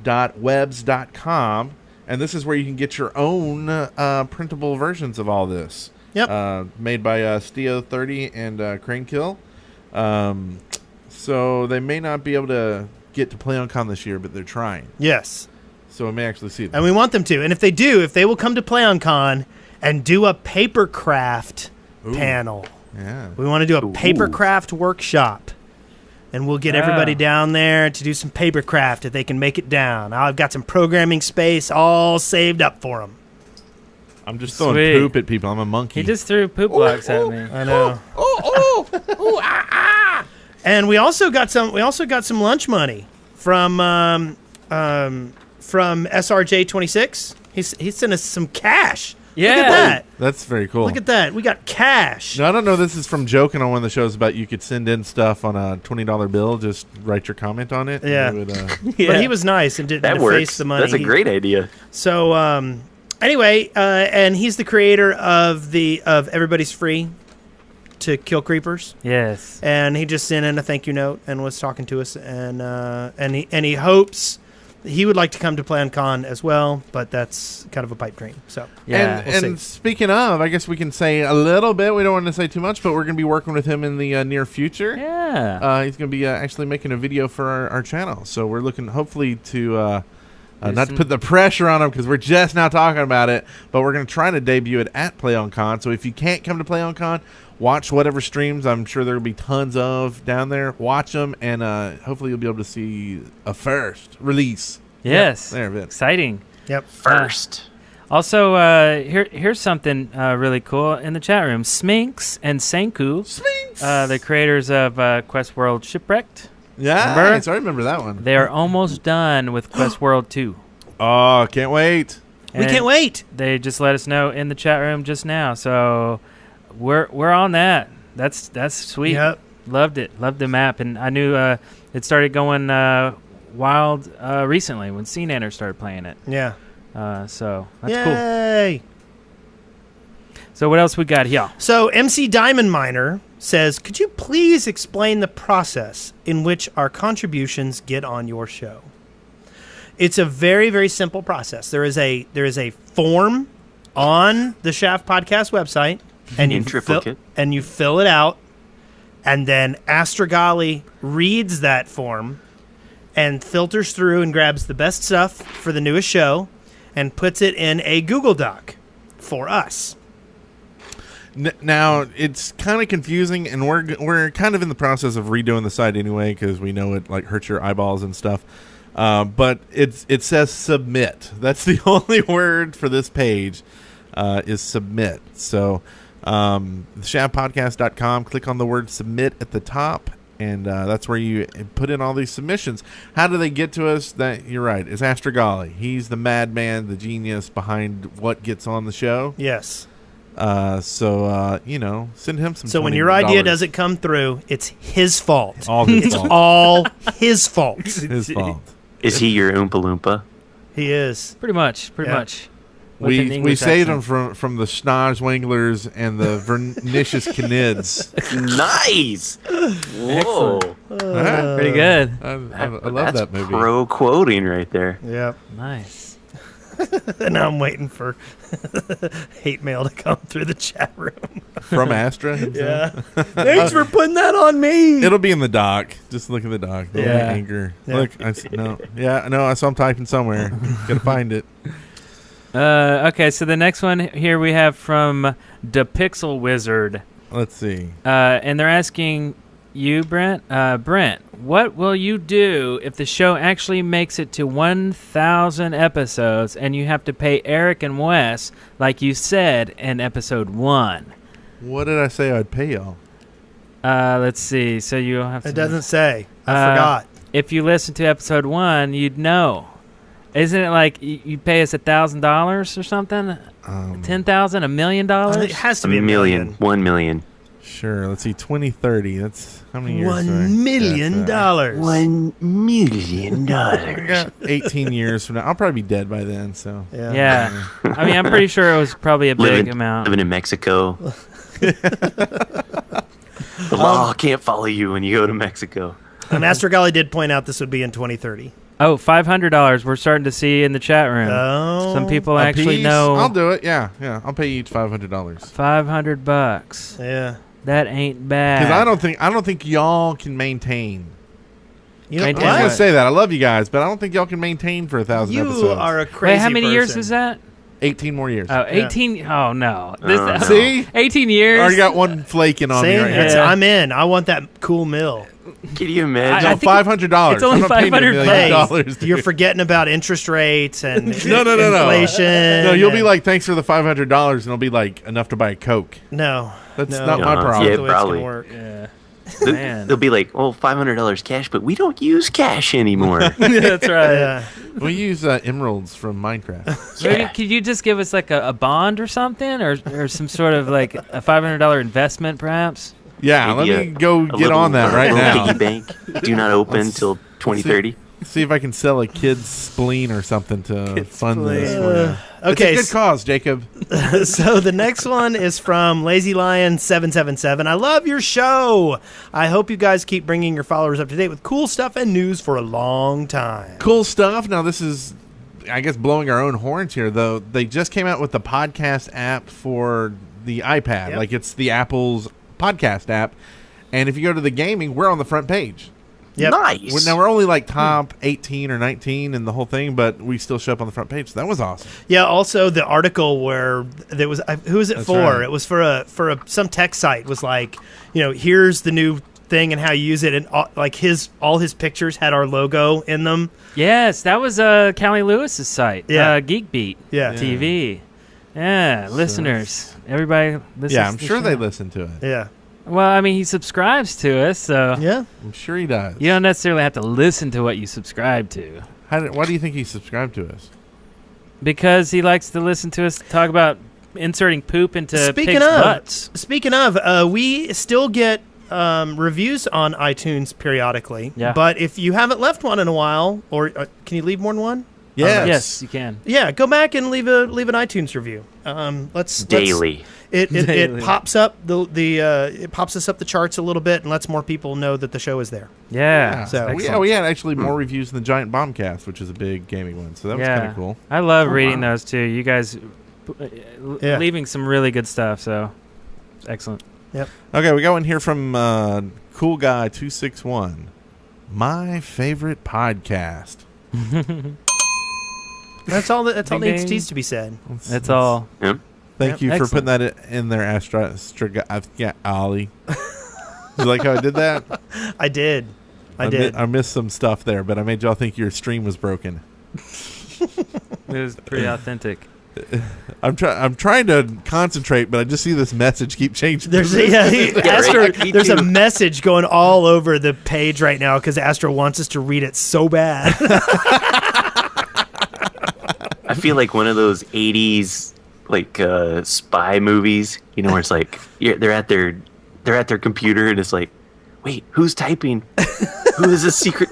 www.webs.com, and this is where you can get your own printable versions of all this. Yep. Made by Steo30 and Cranekill. So they may not be able to get to PlayOnCon this year, but they're trying. Yes. So we may actually see them. And we want them to. And if they do, if they will come to PlayOnCon and do a papercraft panel. Yeah. We want to do a papercraft workshop. And we'll get everybody down there to do some papercraft if they can make it down. I've got some programming space all saved up for them. I'm just throwing poop at people. I'm a monkey. He just threw poop blocks at me. I know. And we also got some lunch money from SRJ26. He sent us some cash. Yeah. Look at that. That's very cool. Look at that. We got cash. No, I don't know. This is from joking on one of the shows about you could send in stuff on a $20 bill. Just write your comment on it. Yeah. And But he was nice and didn't That deface works. the money. That's a great idea. So anyway, and he's the creator of Everybody's Free to Kill Creepers. Yes. And he just sent in a thank you note and was talking to us, and he hopes he would like to come to PlayOnCon as well, but that's kind of a pipe dream. So Yeah. And speaking of, I guess we can say a little bit. We don't want to say too much, but we're going to be working with him in the near future. Yeah. He's going to be actually making a video for our channel. So we're looking hopefully to not to put the pressure on him because we're just now talking about it, but we're going to try to debut it at PlayOnCon. So if you can't come to PlayOnCon, watch whatever streams. I'm sure there will be tons of down there. Watch them, and hopefully you'll be able to see a first release. Yes. Yep. There, Yep. First. Also, here's something really cool in the chat room. Sminx and Senku, the creators of Quest World Shipwrecked. Yeah, Remember? I remember that one. They are almost done with Quest World 2. Oh, can't wait. We can't wait. They just let us know in the chat room just now, so we're on that. That's sweet. Yep. Loved it. Loved the map, and I knew it started going wild recently when CNanner started playing it. Yeah. So that's cool. Yay. So what else we got here? So MC Diamond Miner says, could you please explain the process in which our contributions get on your show? It's a very, very simple process. There is a form on the Shaft Podcast website, and In triplicate. you fill it out, and then Astrogali reads that form and filters through and grabs the best stuff for the newest show and puts it in a Google Doc for us. Now it's kind of confusing, and we're kind of in the process of redoing the site anyway because we know it like hurts your eyeballs and stuff. But it says submit. That's the only word for this page is submit. So shavpodcast.com, click on the word submit at the top, and that's where you put in all these submissions. How do they get to us? That you're right. It's Astrogali. He's the madman, the genius behind what gets on the show. Yes. So send him some. So when $20. your idea doesn't come through, it's his fault. All his It's fault. all his fault. His fault. Is he your Oompa Loompa? He is. Pretty much. Yeah. With an We English saved accent. him from the Schnoz-Wanglers and the Vernicious Canids. Nice. Whoa. Pretty good. I love That's that movie. pro quoting right there. Yep. Nice. And now I'm waiting for hate mail to come through the chat room. From Astra. Yeah. Thanks for putting that on me. It'll be in the doc. Just look at the doc. The Yeah. anchor. Yeah. Look. I saw him typing somewhere. Gotta find it. Okay, so the next one here we have from the Pixel Wizard. Let's see. And they're asking you, Brent. Brent, what will you do if the show actually makes it to 1,000 episodes and you have to pay Eric and Wes like you said in episode 1? What did I say I'd pay y'all? Let's see. So you'll have to. It doesn't say. I forgot. If you listen to episode 1, you'd know. Isn't it like you pay us $1,000 or something? $10,000, $1 million? It has to A be million. 1 million. Sure. Let's see. 2030. That's how many years? $1 million. $1 million. 18 years from now. I'll probably be dead by then. So. Yeah. I mean, I'm pretty sure it was probably a big amount. Living in Mexico. The law can't follow you when you go to Mexico. And Master Golly did point out this would be in 2030. Oh, $500 we're starting to see in the chat room. Oh. Some people A actually piece? know. I'll do it. Yeah. I'll pay you each $500. $500. Yeah. That ain't bad. Because I don't think y'all can maintain. You know Maintain I was what? gonna say that. I love you guys, but I don't think y'all can maintain for 1,000 You episodes. are a crazy Wait, how many years person. was that? 18 more years. Oh, 18. Oh, no. no. See? 18 I years? already got one flaking on me See? right It's- here. Yeah. I'm in. I want that cool mill. Can you imagine? I No, think $500. it's only I'm not paying you $1 $500. million Hey, dollars, you're dude. forgetting about interest rates and No. inflation. No, you'll be and- like, thanks for the $500, and it'll be like enough to buy a Coke. no. That's no, not my No, problem. yeah, That's the way it's probably. gonna work. Yeah. Th- Man. They'll be like, oh, $500 cash, but we don't use cash anymore. That's right. Yeah. We use emeralds from Minecraft. Maybe could you just give us like a bond or something, or some sort of like a $500 investment, perhaps? Yeah, Maybe let me go a get little, on that right little now. piggy bank. Do not open till 2030. See if I can sell a kid's spleen or something to fund this. for you. Okay. It's a good cause, Jacob. So the next one is from Lazy Lion 777. I love your show. I hope you guys keep bringing your followers up to date with cool stuff and news for a long time. Cool stuff. Now, this is, I guess, blowing our own horns here, though. They just came out with the podcast app for the iPad. Yep. Like, it's the Apple's podcast app. And if you go to the gaming, we're on the front page. Yep. Nice. Now, we're only like top 18 or 19 in the whole thing, but we still show up on the front page. So that was awesome. Yeah. Also, the article where there was who was it That's for? right. It was for some tech site. Was like, here's the new thing and how you use it, and all his pictures had our logo in them. Yes, that was Callie Lewis's site. Yeah. Geek Beat. Yeah. TV. Yeah, listeners. Everybody listens. Yeah, I'm to the sure they show. listen to it. Yeah. Well, I mean, he subscribes to us, so Yeah. I'm sure he does. you don't necessarily have to listen to what you subscribe to, Why do you think he subscribed to us? because he likes to listen to us talk about inserting poop into Speaking pigs' of- butts. Speaking of, we still get reviews on iTunes periodically. Yeah. But if you haven't left one in a while, or can you leave more than one? Yes, you can. Yeah, go back and leave an iTunes review. Let's Daily. It Daily. pops up it pops us up the charts a little bit and lets more people know that the show is there. Yeah. So- excellent. we had actually more reviews than the Giant Bombcast, which is a big gaming one. So that was kind of cool. I love reading those too. You guys Yeah. leaving some really good stuff. So excellent. Okay, we got one here from Cool Guy 261. My favorite podcast. That's all that Ding, needs ding. to be said. That's all. Yep. Thank you for Excellent. putting that in there, yeah, Ollie. You like how I did that? I did. I did. I missed some stuff there, but I made y'all think your stream was broken. It was pretty authentic. I'm trying to concentrate, but I just see this message keep changing. There's right. Astro, Me there's a too. message going all over the page right now because Astro wants us to read it so bad. I feel like one of those 80s like spy movies, where it's like they're at their computer and it's like, wait, who's typing? Who is this secret?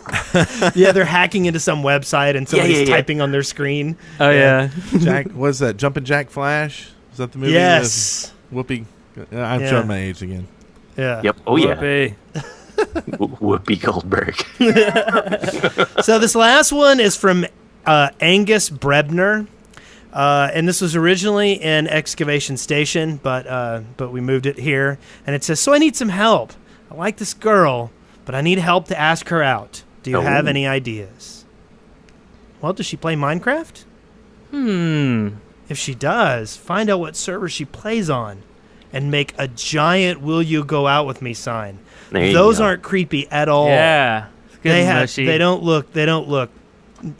Yeah, they're hacking into some website and somebody's yeah. typing on their screen. Oh yeah. Jack, what's that? Jumpin' Jack Flash? Is that the movie? Yes. with Whoopi. I'm Yeah. showing my age again. Yeah. Yep. Oh yeah. Whoopee. Whoopi Goldberg. So this last one is from Angus Brebner. And this was originally in Excavation Station, but we moved it here. And it says, so I need some help. I like this girl, but I need help to ask her out. Do you have any ideas? Well, does she play Minecraft? If she does, find out what server she plays on and make a giant "Will you go out with me" sign. There you Those go. aren't creepy at all. Yeah. It's good They and have. mushy. They don't look.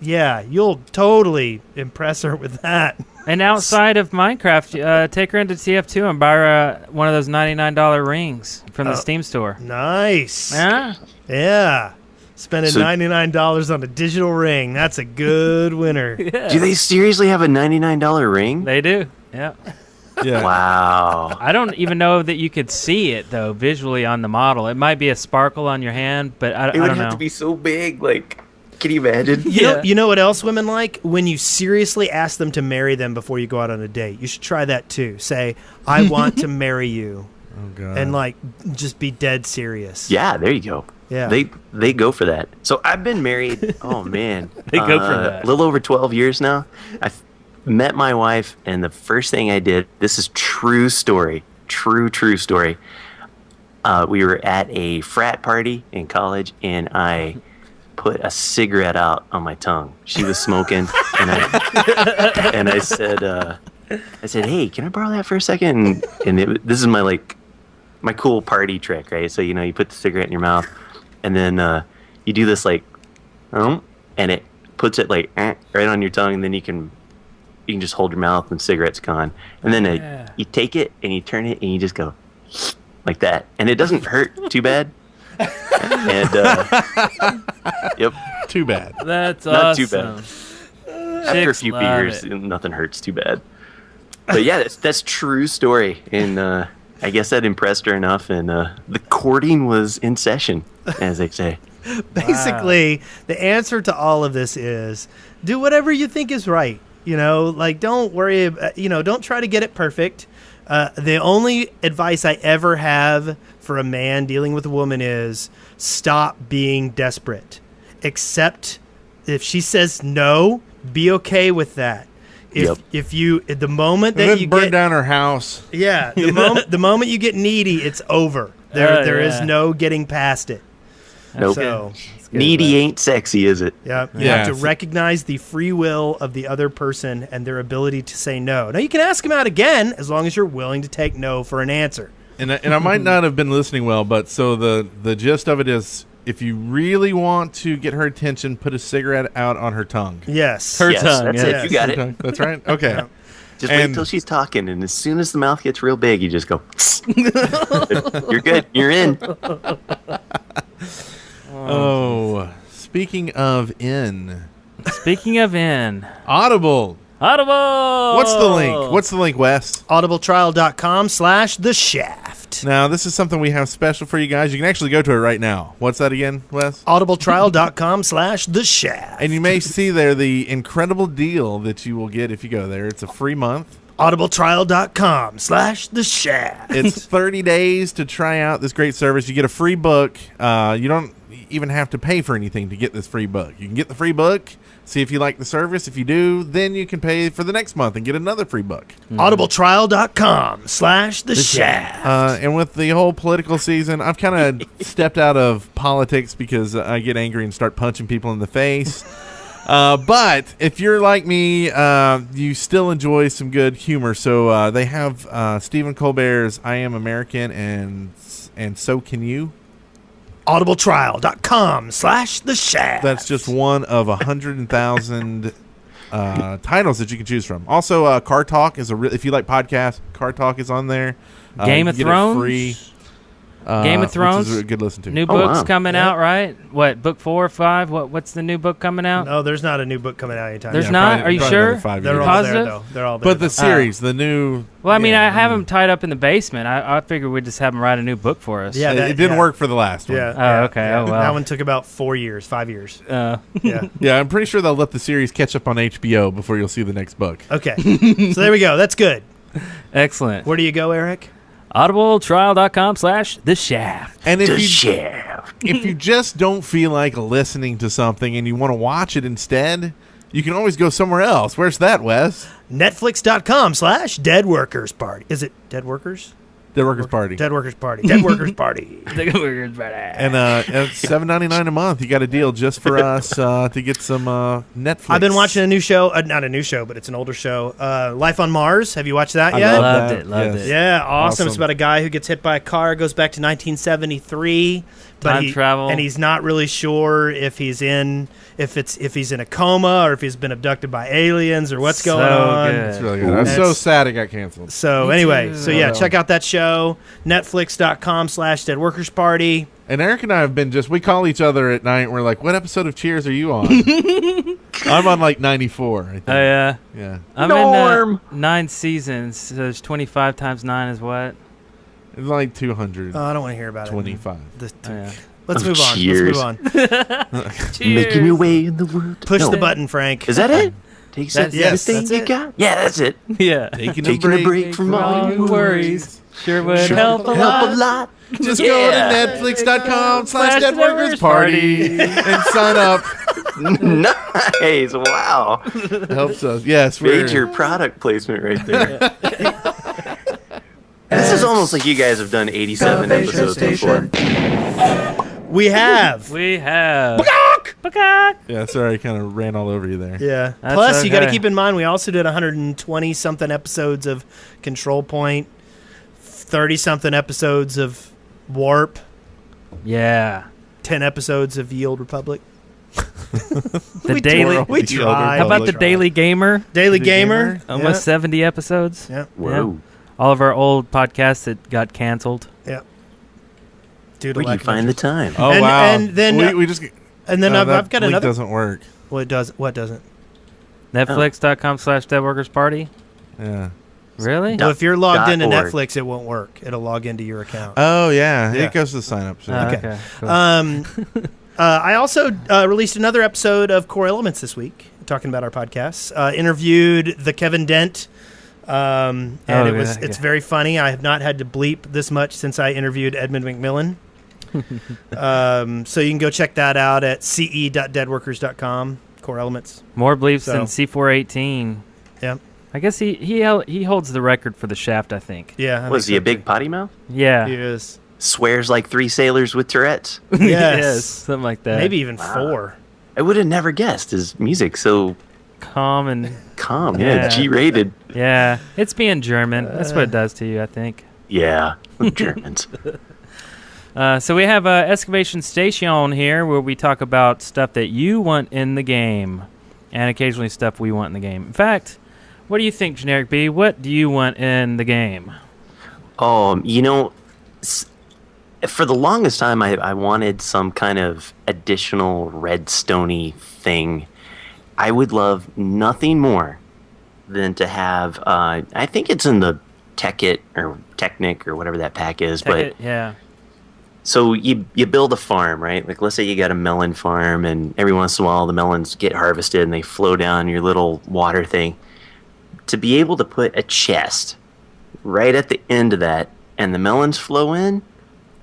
Yeah, you'll totally impress her with that. And outside of Minecraft, take her into TF2 and buy her one of those $99 rings from the Steam store. Nice. Yeah. Yeah. Spending So- $99 on a digital ring. That's a good winner. Do they seriously have a $99 ring? They do. Yeah. Yeah. Wow. I don't even know that you could see it though visually on the model. It might be a sparkle on your hand, but I It would don't have know. to be so big. Like, can you imagine? You know what else women like? When you seriously ask them to marry them before you go out on a date. You should try that too. Say, I want to marry you. Oh god. And just be dead serious. Yeah, there you go. Yeah. They go for that. So I've been married. Oh man, They go for that. A little over 12 years now. I met my wife, and the first thing I did. This is true story. True story. We were at a frat party in college, and I put a cigarette out on my tongue. She was smoking, and I said, "Hey, can I borrow that for a second?" And this is my cool party trick, right? So you put the cigarette in your mouth, and then you do this and it puts it right on your tongue, and then you can just hold your mouth, and the cigarette's gone. And then you take it and you turn it, and you just go like that, and it doesn't hurt too bad. And yep, Too bad. That's not awesome. too bad. After a few beers, nothing hurts too bad. But yeah, that's true story, and I guess that impressed her enough, and the courting was in session, as they say. Basically, the answer to all of this is do whatever you think is right. Don't worry about, don't try to get it perfect. The only advice I ever have for a man dealing with a woman is stop being desperate. Except if she says no, be okay with that. If you the moment that then you burn get down her house. Yeah, the moment you get needy, it's over. There is no getting past it. Nope. So Needy ain't sexy, is it? you have to Yes. recognize the free will of the other person and their ability to say no. Now you can ask them out again as long as you're willing to take no for an answer. And I might not have been listening well, but so the gist of it is, if you really want to get her attention, put a cigarette out on her tongue. Yes. Her Yes, tongue. that's yes. it. You got it. Tongue. That's right. Okay. Yeah. Just wait And- till she's talking, and as soon as the mouth gets real big, you just go. You're good. You're in. Oh, speaking of Speaking of Audible. Audible. What's the link? What's the link, Wes? audibletrial.com/The Shaft. Now, this is something we have special for you guys. You can actually go to it right now. What's that again, Wes? audibletrial.com/The Shaft. And you may see there the incredible deal that you will get if you go there. It's a free month. audibletrial.com/The Shaft. It's 30 days to try out this great service. You get a free book. You don't even have to pay for anything to get this free book. You can get the free book, see if you like the service. If you do, then you can pay for the next month and get another free book. audibletrial.com/The Shaft. And with the whole political season, I've kind of stepped out of politics because I get angry and start punching people in the face. But if you're like me, you still enjoy some good humor. So they have Stephen Colbert's I Am American and So Can You. audibletrial.com/The Shaft. That's just one of 100,000 titles that you can choose from. Also, Car Talk is if you like podcasts, Car Talk is on there. Game You of get it Thrones? free. Game of Which Thrones? is a good listen to. New Oh, book's wow. coming out, right? What, book 4 or 5? What's the new book coming out? No, there's not a new book coming out anytime There's soon. not? Are you probably sure? another 5 They're years. all Positive? there, though. They're all there. But the series, the new. Well, I mean, yeah, I have them tied up in the basement. I figured we'd just have them write a new book for us. Yeah, it didn't work for the last one. Yeah. Oh, okay. Oh, well. That one took about 4 years, 5 years. Uh, Yeah. Yeah, I'm pretty sure they'll let the series catch up on HBO before you'll see the next book. Okay. So there we go. That's good. excellent. Where do you go, Eric? audibletrial.com/The Shaft. And if The you shaft. if you just don't feel like listening to something and you want to watch it instead, you can always go somewhere else. Where's that, Wes? Netflix.com/Dead Workers Party. Is it Dead Workers? Dead Workers Party. Dead Workers Party. Dead Workers Party. And it's $7.99 a month. You got a deal just for us to get some Netflix. I've been watching a new show. Not a new show, but it's an older show. Life on Mars. Have you watched that I yet? love Loved that. it. Yes. Yeah, awesome. It's Awesome. about a guy who gets hit by a car, goes back to 1973. Time travel. And he's not really sure if he's in a coma or if he's been abducted by aliens or what's going So on. good. It's really good. I'm so sad it got canceled. So Me anyway, too. so yeah, Oh, no. check out that show. Netflix.com/Dead Workers Party. And Eric and I have been we call each other at night and we're like, what episode of Cheers are you on? I'm on like 94, I think. Oh, yeah. Yeah. I'm Norm. in 9 seasons. So there's 25 times 9 is what? It's like 225. Oh, I don't want to hear about it. The- Oh, yeah. Let's move on. Cheers. Let's move on. Making your way in the world. Push No. the button, Frank. Is that it? Take Yes, everything that's you it. got. Yeah, that's it. Yeah. Taking Taking a break from all your worries. Sure would Sure help a help lot. a lot. Just go to netflix.com/deadworkersparty and sign up. Nice. Wow. Helps us. Yes. Major product placement right there. This is almost like you guys have done 87 episodes before. We have. Yeah, sorry, I kind of ran all over you there. Yeah. That's Plus, you got to okay. keep in mind, we also did 120-something episodes of Control Point, 30-something episodes of Warp, Yeah. 10 episodes of Ye Old Republic. The daily. We tried. How about the Daily Gamer? Daily Gamer? Almost 70 episodes. Yeah. Whoa. All of our old podcasts that got canceled. Yeah. Dude, Where do you find the time? Oh, And- wow. and then- we just... And then that I've got link another. doesn't work. What doesn't? Netflix.com/deadworkersparty. Yeah. Really? Well, if you're logged into .org. Netflix, it won't work. It'll log into your account. Oh, yeah. Yeah. It goes to sign up. So. Okay. Cool. I also released another episode of Core Elements this week, talking about our podcasts. Interviewed the Kevin Dent, and it's very funny. I have not had to bleep this much since I interviewed Edmund McMillan. So you can go check that out at ce.deadworkers.com. Core Elements. More bleeps So- than C418. Yeah, I guess he holds the record for the shaft, I think. yeah. I Was think he so a big potty mouth? Yeah. He is. Swears like 3 sailors with Tourette's? Yes. Something like that. Maybe even 4. I would have never guessed. His music so Calm and calm. Yeah. Yeah, G-rated. yeah. It's being German. That's what it does to you, I think. Yeah, Germans. So we have Excavation Station here where we talk about stuff that you want in the game and occasionally stuff we want in the game. In fact, what do you think, GenerikB? What do you want in the game? For the longest time, I wanted some kind of additional redstone-y thing. I would love nothing more than to have, I think it's in the Techit or Technic or whatever that pack is, but Yeah. so you build a farm, right? Like let's say you got a melon farm and every once in a while the melons get harvested and they flow down your little water thing. To be able to put a chest right at the end of that and the melons flow in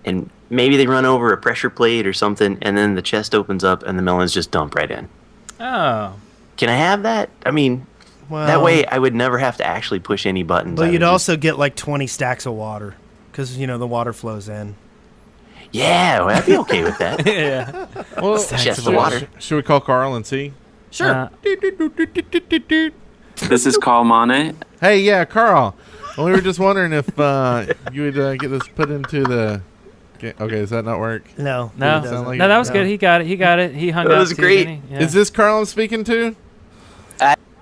and maybe they run over a pressure plate or something and then the chest opens up and the melons just dump right in. Oh. Can I have that? I mean, Well, that way I would never have to actually push any buttons. I But would you'd just- also get like 20 stacks of water because, the water flows in. Yeah, well, I'd be okay with that. Yeah. Well, Chest of water. Should we call Carl and see? Sure. This is Carl Mane. Hey, yeah, Carl. Well, we were just wondering if you would get this put into the... Okay, does that not work? No. No, it doesn't. Sound like no, that was No. good. He got it. He hung That up was to you, great. didn't he? Yeah. Is this Carl I'm speaking to?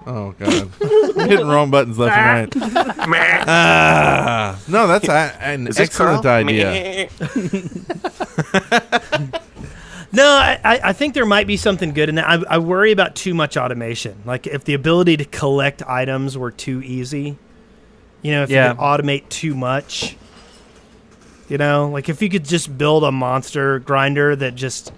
Oh, God. I'm hitting wrong buttons left and right. No, that's an Is this excellent Carl? idea. No, I think there might be something good in that. I worry about too much automation. Like if the ability to collect items were too easy, if you Yeah. could automate too much, like if you could just build a monster grinder that just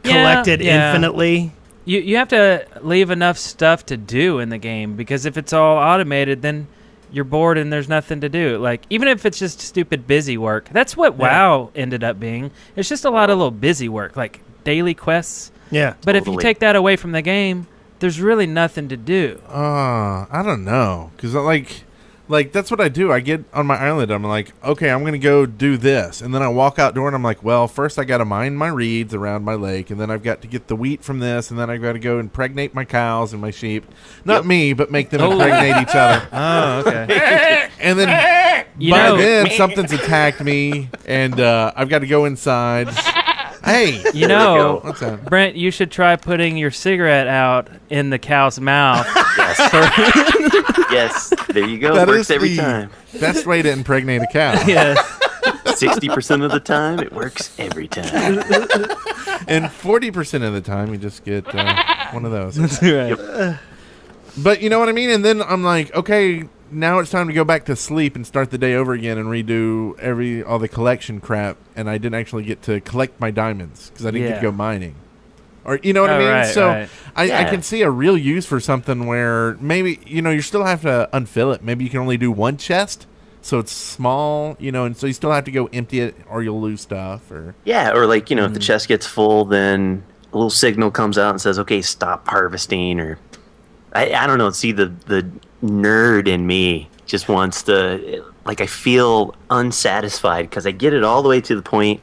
collected infinitely. You have to leave enough stuff to do in the game because if it's all automated, then you're bored and there's nothing to do. Like even if it's just stupid busy work, that's what WoW ended up being. It's just a lot of little busy work, like daily quests. Yeah. But if you Totally. take that away from the game, there's really nothing to do. I don't know. Because, like, that's what I do. I get on my island. I'm like, okay, I'm going to go do this. And then I walk outdoor and I'm like, well, first I got to mine my reeds around my lake. And then I've got to get the wheat from this. And then I've got to go impregnate my cows and my sheep. Not me, but make them impregnate each other. Oh, okay. And then by then, something's attacked me. And I've got to go inside. Hey. What's that? Brent, you should try putting your cigarette out in the cow's mouth. Yes, there you go. That Works is every the time. best way to impregnate a cow. Yes. 60% of the time, it works every time. And 40% of the time, you just get one of those. That's right. But you know what I mean? And then I'm like, okay, now it's time to go back to sleep and start the day over again and redo all the collection crap. And I didn't actually get to collect my diamonds because I didn't get to go mining. Or you know what I mean? Right, So right. I can see a real use for something where maybe, you still have to unfill it. Maybe you can only do one chest. so it's small, and so you still have to go empty it or you'll lose stuff. Or Yeah, or like, if the chest gets full, then a little signal comes out and says, okay, stop harvesting. Or I don't know. See, the nerd in me just wants to, like, I feel unsatisfied because I get it all the way to the point,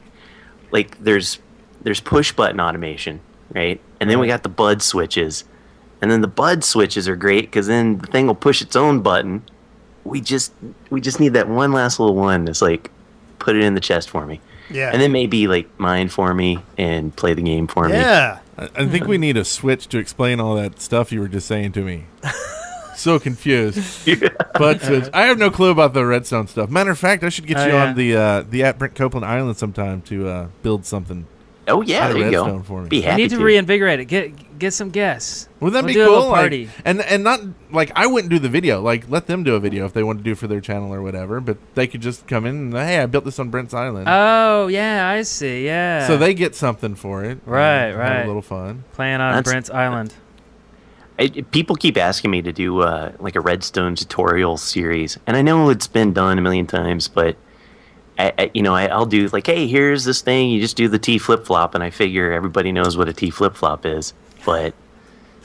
like, there's push button automation, right? And then we got the bud switches. And then the bud switches are great because then the thing will push its own button. We just need that one last little one that's like, put it in the chest for me. Yeah. And then maybe like mine for me and play the game for me. Yeah. I think we need a switch to explain all that stuff you were just saying to me. So confused. But I have no clue about the redstone stuff. Matter of fact, I should get you on the at Brent Copeland Island sometime to build something. Oh yeah, there you go. For me. Be happy You need to reinvigorate it. Get some guests. Would that We'll be do a cool? little party. Like, and not like I wouldn't do the video. Like let them do a video if they want to do for their channel or whatever. But they could just come in and hey, I built this on Brent's Island. Oh yeah, I see. Yeah. So they get something for it. Right, Have right. a little fun. Playing on Brent's Island. People keep asking me to do like a redstone tutorial series, and I know it's been done a million times, but I'll do like, hey, here's this thing. You just do the T flip flop, and I figure everybody knows what a T flip flop is. But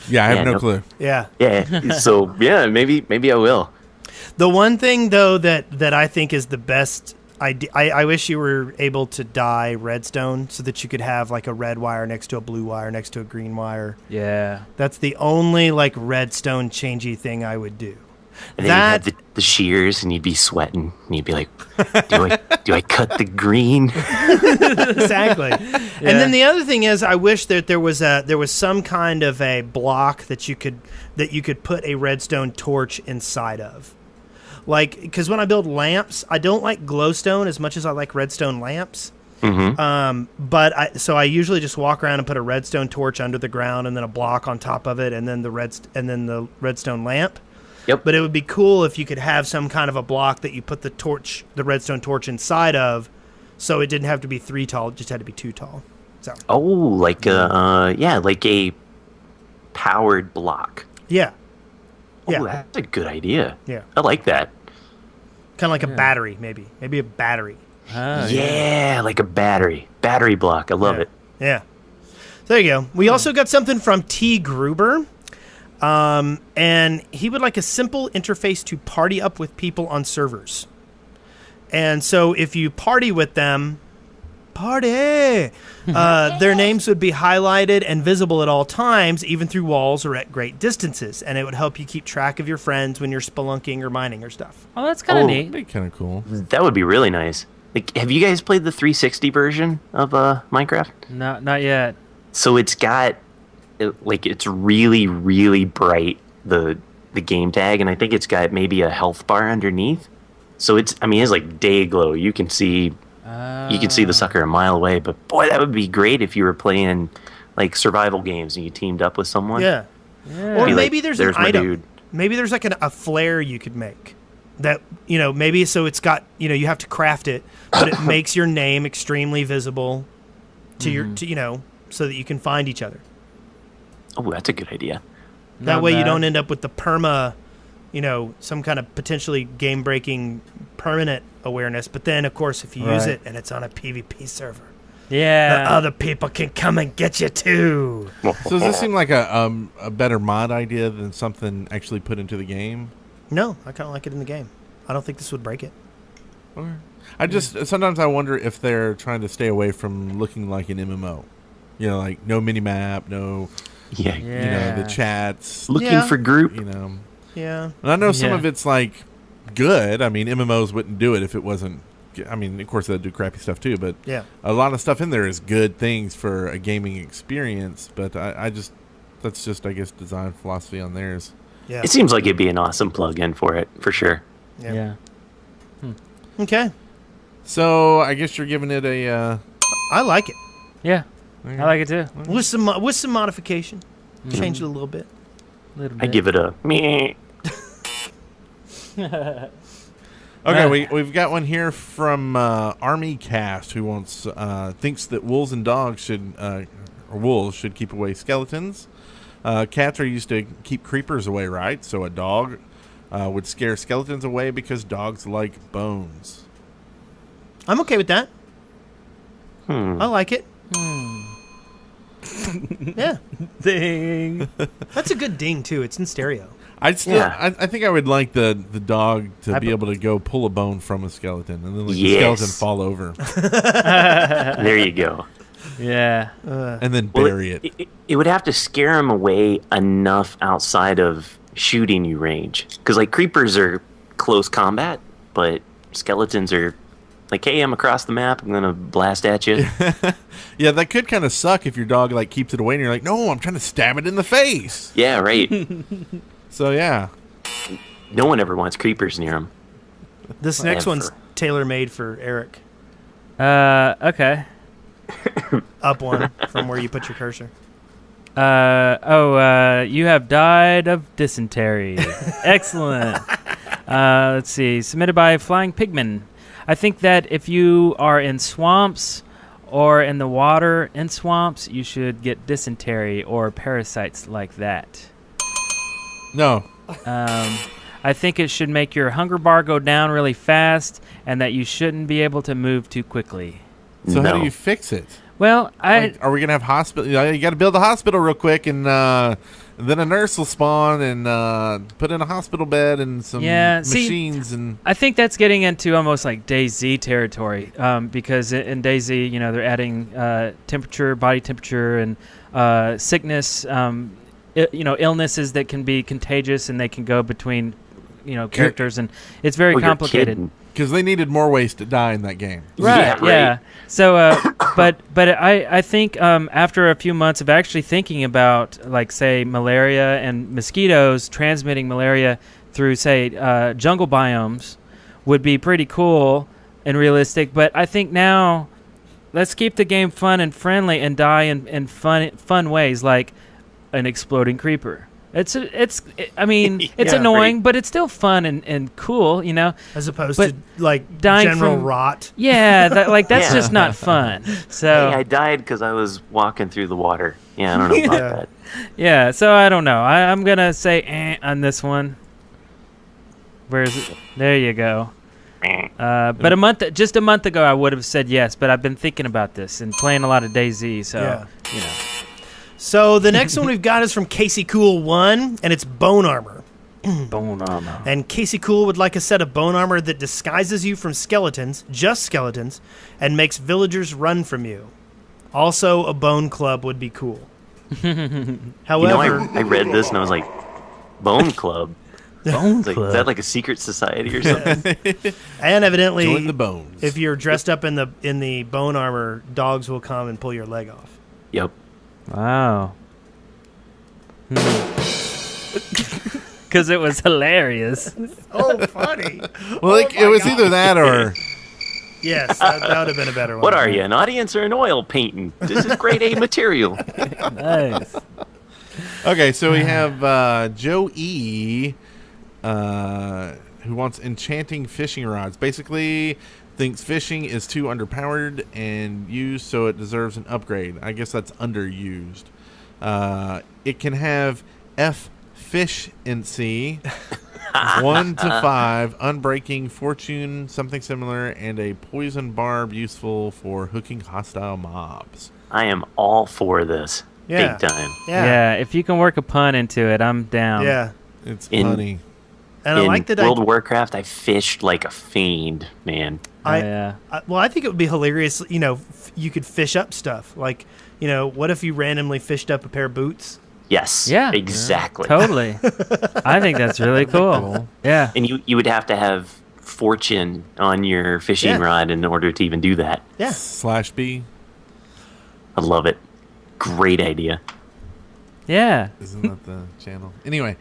Yeah, I have no clue. Yeah. yeah, so yeah, maybe I will. The one thing though that I think is the best idea, I wish you were able to dye redstone so that you could have like a red wire next to a blue wire next to a green wire. Yeah. That's the only like redstone changey thing I would do. And then you'd have the shears, and you'd be sweating, and you'd be like, do I cut the green? Exactly. And then the other thing is, I wish that there was some kind of a block that you could put a redstone torch inside of. Like, because when I build lamps, I don't like glowstone as much as I like redstone lamps. Mm-hmm. So I usually just walk around and put a redstone torch under the ground, and then a block on top of it, and then the redstone lamp. Yep. But it would be cool if you could have some kind of a block that you put the redstone torch inside of, so it didn't have to be 3 tall; it just had to be 2 tall. So. Oh, like like a powered block. Yeah. Oh, Yeah. that's a good idea. Yeah. I like that. Kind of like a battery, maybe a battery. Oh, yeah, like a battery block. I love it. Yeah. So there you go. We also got something from T. Gruber. And he would like a simple interface to party up with people on servers. And so if you party with them, their names would be highlighted and visible at all times, even through walls or at great distances. And it would help you keep track of your friends when you're spelunking or mining or stuff. Oh, that's kind of neat. That'd be kind of cool. That would be really nice. Like, have you guys played the 360 version of Minecraft? No, not yet. So it's got it's really, really bright, the game tag, and I think it's got maybe a health bar underneath. So it's like day glow. You can see the sucker a mile away. But boy, that would be great if you were playing like survival games and you teamed up with someone. Yeah. Or Be maybe like, there's "There's an my item. dude." Maybe there's like a flare you could make. That, maybe so it's got, you have to craft it, but it makes your name extremely visible to so that you can find each other. Oh, that's a good idea. That Not way you bad. don't end up with the perma, some kind of potentially game-breaking permanent awareness. But then, of course, if you use Right. it and it's on a PvP server, Yeah. the other people can come and get you too. So does this seem like a better mod idea than something actually put into the game? No, I kind of like it in the game. I don't think this would break it. I just sometimes I wonder if they're trying to stay away from looking like an MMO. Like no mini map, no Yeah. the chats. Looking for group. Yeah. And I know some Yeah. of it's like good. I mean, MMOs wouldn't do it if it wasn't. I mean, of course they'd do crappy stuff too, but Yeah. a lot of stuff in there is good things for a gaming experience. But that's just I guess design philosophy on theirs. Yeah. It seems like it'd be an awesome plug-in for it, for sure. Yeah. Okay. So I guess you're giving it a. I like it. Yeah. I like it too. With some modification. Change it a little bit. Little I bit. give it a meh. Okay, we've got one here from Army Cast who thinks that wolves and dogs wolves should keep away skeletons. Cats are used to keep creepers away, right? So a dog would scare skeletons away because dogs like bones. I'm okay with that. I like it. Yeah. Ding. That's a good ding, too. It's in stereo. I think I would like the dog to be able to go pull a bone from a skeleton and then let the skeleton fall over. There you go. Yeah. And then bury it. It would have to scare him away enough outside of shooting you range. Because, like, creepers are close combat, but skeletons are like, hey, I'm across the map. I'm going to blast at you. Yeah, that could kind of suck if your dog, like, keeps it away and you're like, no, I'm trying to stab it in the face. Yeah, right. So, yeah. No one ever wants creepers near them. This next one's tailor-made for Eric. Okay. Up one from where you put your cursor. You have died of dysentery. Excellent. Let's see. Submitted by Flying Pigman. I think that if you are in swamps or in the water in swamps, you should get dysentery or parasites like that. No. I think it should make your hunger bar go down really fast and that you shouldn't be able to move too quickly. So how do you fix it? Well, are we going to have hospital? You got to build a hospital real quick, and then a nurse will spawn and put in a hospital bed and some machines. And I think that's getting into almost like DayZ territory because in DayZ, they're adding temperature, body temperature, and sickness, illnesses that can be contagious and they can go between, characters, and it's very complicated. Because they needed more ways to die in that game. Right, yeah. So, but I think after a few months of actually thinking about, like, say, malaria and mosquitoes transmitting malaria through, say, jungle biomes would be pretty cool and realistic. But I think now, let's keep the game fun and friendly and die in fun ways, like an exploding creeper. It's annoying, right, but it's still fun and cool, As opposed to like dying general from rot. Yeah, that's just not fun. So hey, I died because I was walking through the water. Yeah, I don't know about that. Yeah, so I don't know. I'm gonna say on this one. Where is it? There you go. But just a month ago, I would have said yes, but I've been thinking about this and playing a lot of DayZ, so So the next one we've got is from Casey Cool 1, and it's bone armor. Bone armor. And Casey Cool would like a set of bone armor that disguises you from skeletons, just skeletons, and makes villagers run from you. Also, a bone club would be cool. However, I read this and I was like, bone club? Bone club? Is that like a secret society or something? And evidently, join the bones. If you're dressed up in the bone armor, dogs will come and pull your leg off. Yep. Wow. Because it was hilarious. Oh, funny. Well, it was either that or... Yes, that would have been a better one. What are you, an audience or an oil painting? This is grade A material. Nice. Okay, so we have Joe E., who wants enchanting fishing rods. Basically, thinks fishing is too underpowered and used, so it deserves an upgrade. I guess that's underused. It can have efficiency, 1 to 5, unbreaking, fortune, something similar, and a poison barb useful for hooking hostile mobs. I am all for this. Yeah. Big time. Yeah, if you can work a pun into it, I'm down. Yeah. It's funny. And I like that World of Warcraft, I fished like a fiend, man. I think it would be hilarious. You could fish up stuff. Like, what if you randomly fished up a pair of boots? Yes. Yeah. Exactly. Totally. I think that's really cool. Yeah. And you would have to have fortune on your fishing rod in order to even do that. Yeah. /B. I love it. Great idea. Yeah. Isn't that the channel? Anyway.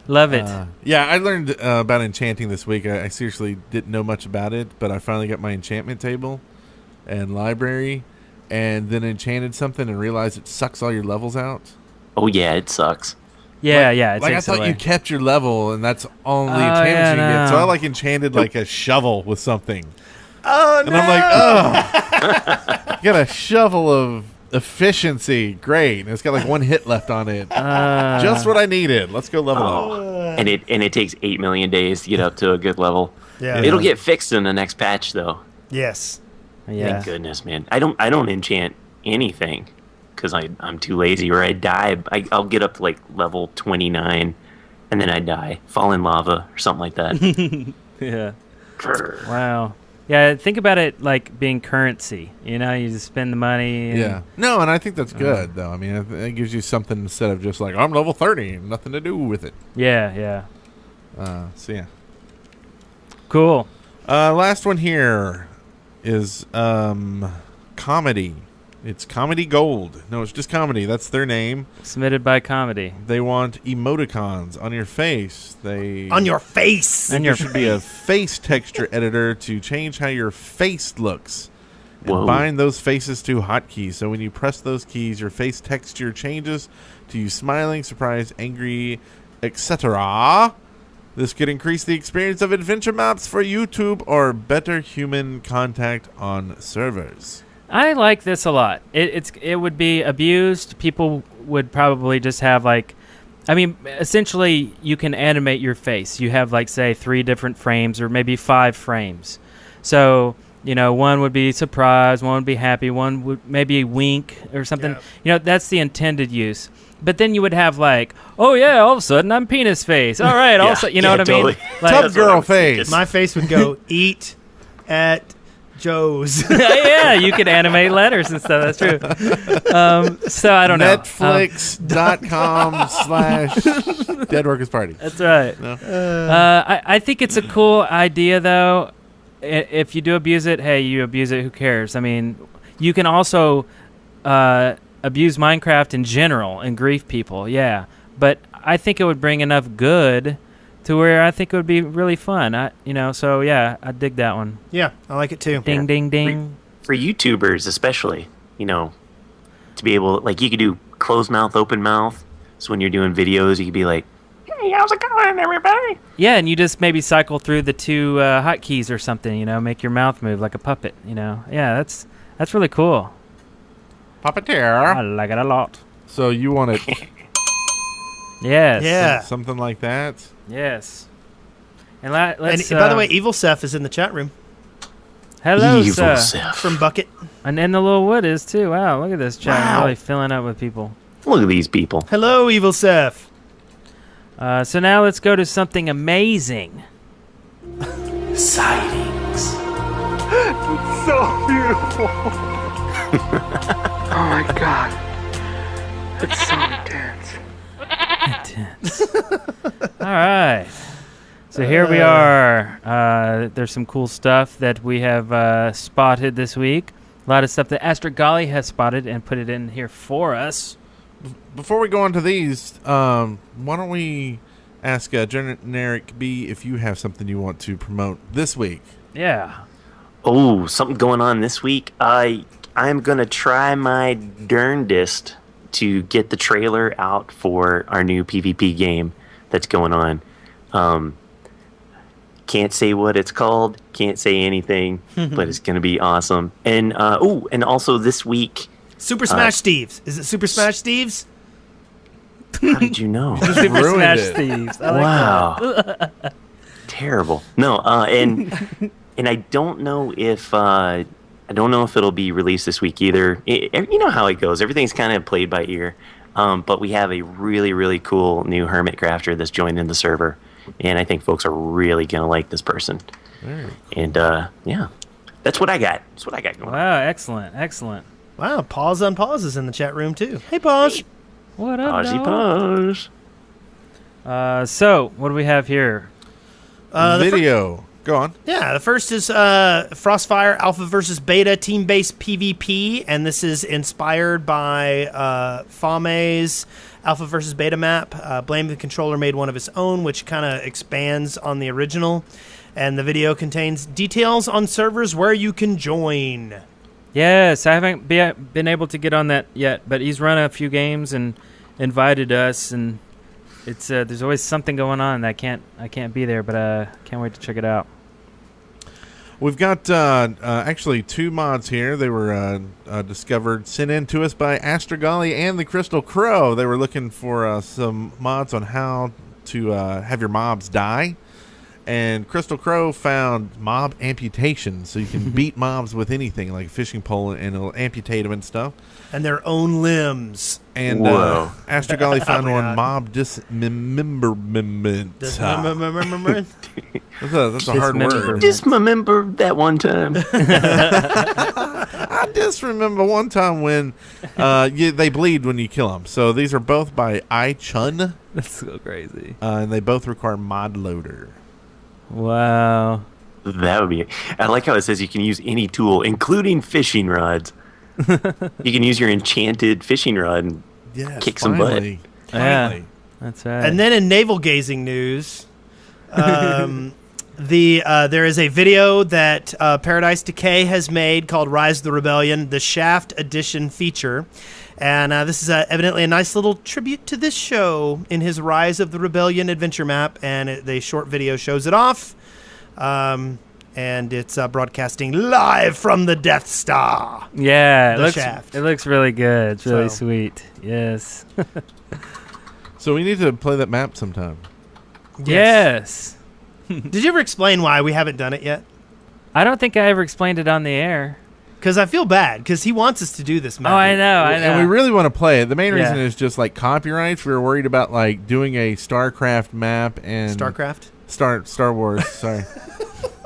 Love it. I learned about enchanting this week. I seriously didn't know much about it, but I finally got my enchantment table and library, and then enchanted something and realized it sucks all your levels out. Oh, yeah, it sucks. Yeah, It I thought you kept your level, and that's all the enchantments you get. So I enchanted like a shovel with something. Oh, no. And I'm like, got a shovel of efficiency. Great. And it's got 1 hit left on it. Just what I needed. Let's go level up. and it takes 8 million days to get up to a good level. Yeah. It'll get fixed in the next patch, though. Yes. Yeah. Thank goodness, man. I don't enchant anything because I'm too lazy, or I die. I'll get up to like level 29, and then I die, fall in lava or something like that. Yeah. Wow. Yeah, think about it like being currency. You know, you just spend the money. And, Yeah. No, and I think that's good, though. I mean, it gives you something instead of just like, I'm level 30, nothing to do with it. Yeah. So, yeah. Cool. Last one here is comedy. It's Comedy Gold. No, it's just comedy. That's their name. Submitted by Comedy. They want emoticons on your face. On your face. And There should be a face texture editor to change how your face looks. And Whoa. bind those faces to hotkeys. So when you press those keys, your face texture changes to you smiling, surprised, angry, etc. This could increase the experience of adventure maps for YouTube or better human contact on servers. I like this a lot. It would be abused. People would probably just have like, I mean, essentially you can animate your face. You have like say 3 different frames or maybe 5 frames. So, you know, one would be surprise, one would be happy, one would maybe wink or something. Yeah. You know, that's the intended use. But then you would have like, oh yeah, all of a sudden I'm penis face. All right, all of a sudden, you know what totally. I mean? Tub That's what I girl was thinking. face. My face would go, eat at Joe's. Yeah, you could animate letters and stuff. That's true. So I don't know. Netflix.com/Dead Workers Party. That's right. No. I think it's a cool idea, though. If you do abuse it, hey, you abuse it. Who cares? I mean, you can also abuse Minecraft in general and grief people. Yeah, but I think it would bring enough good to where I think it would be really fun. So yeah, I dig that one. Yeah, I like it too. Ding, ding, ding. For YouTubers, especially, to be able, like, you could do closed mouth, open mouth. So when you're doing videos, you could be like, "Hey, how's it going, everybody?" Yeah, and you just maybe cycle through the 2 hotkeys or something. Make your mouth move like a puppet. Yeah, that's really cool. I Puppeteer. like it a lot. So you want it Yes. Yeah. something like that? Yes. And let's. And by the way, Evil Seth is in the chat room hello, Evil sir. Seth. from Bucket. And then the little wood is too. Wow, look at this chat. Wow. Really filling up with people. Look at these people. Hello, Evil Seth. So now let's go to something amazing. Sightings. Oh my god. It's so intense. All right. So here we are. There's some cool stuff that we have spotted this week. A lot of stuff that Astrogally has spotted and put it in here for us. Before we go on to these, why don't we ask GenerikB if you have something you want to promote this week? Yeah. Oh, something going on this week. I'm going to try my darndest to get the trailer out for our new PvP game that's going on. Can't say what it's called, can't say anything, but it's going to be awesome. And and also this week, Super Smash Steves. Is it Super Smash Steves? how did you know? Super ruined Smash it. Thieves. I like Wow. Terrible. No, and I don't know if it'll be released this week either. You know how it goes. Everything's kind of played by ear. But we have a really, really cool new hermit crafter that's joined in the server, and I think folks are really gonna like this person. Very cool. And yeah, that's what I got. That's what I got going on. Wow, excellent, excellent. Wow, Pause on Pause is in the chat room too. Hey, Pause. What up, Aussie dog? Pause. So, what do we have here? The Video. Go on. Yeah, the first is Frostfire Alpha versus Beta team-based PvP, and this is inspired by Fame's Alpha versus Beta map. Blame the Controller made one of his own, which kind of expands on the original. And the video contains details on servers where you can join. Yes, I haven't been able to get on that yet, but he's run a few games and invited us, and it's there's always something going on. I can't be there, but can't wait to check it out. We've got actually 2 mods here. They were sent in to us by Astrogally and the Crystal Crow. They were looking for some mods on how to have your mobs die. And Crystal Crow found mob amputation, so you can beat mobs with anything, like a fishing pole, and it'll amputate them and stuff. And their own limbs. And Astrogolly found one, mob dismemberment. That's a hard word. Dismember that one time. I just remember one time when they bleed when you kill them. So these are both by iChun. That's so crazy. And they both require mod loader. Wow. That would be. I like how it says you can use any tool, including fishing rods. You can use your enchanted fishing rod and kick some butt. Yeah, that's right. And then in navel gazing news, there is a video that Paradise Decay has made called Rise of the Rebellion, the Shaft Edition feature. And this is evidently a nice little tribute to this show in his Rise of the Rebellion adventure map. And the short video shows it off. And it's broadcasting live from the Death Star. Yeah, Shaft. It looks really good. It's really sweet. Yes. So we need to play that map sometime. Yes. Did you ever explain why we haven't done it yet? I don't think I ever explained it on the air. Because I feel bad, because he wants us to do this map. Oh, I know. And we really want to play it. The main reason is just like copyrights. We were worried about like doing a StarCraft map and StarCraft? Star Wars, sorry.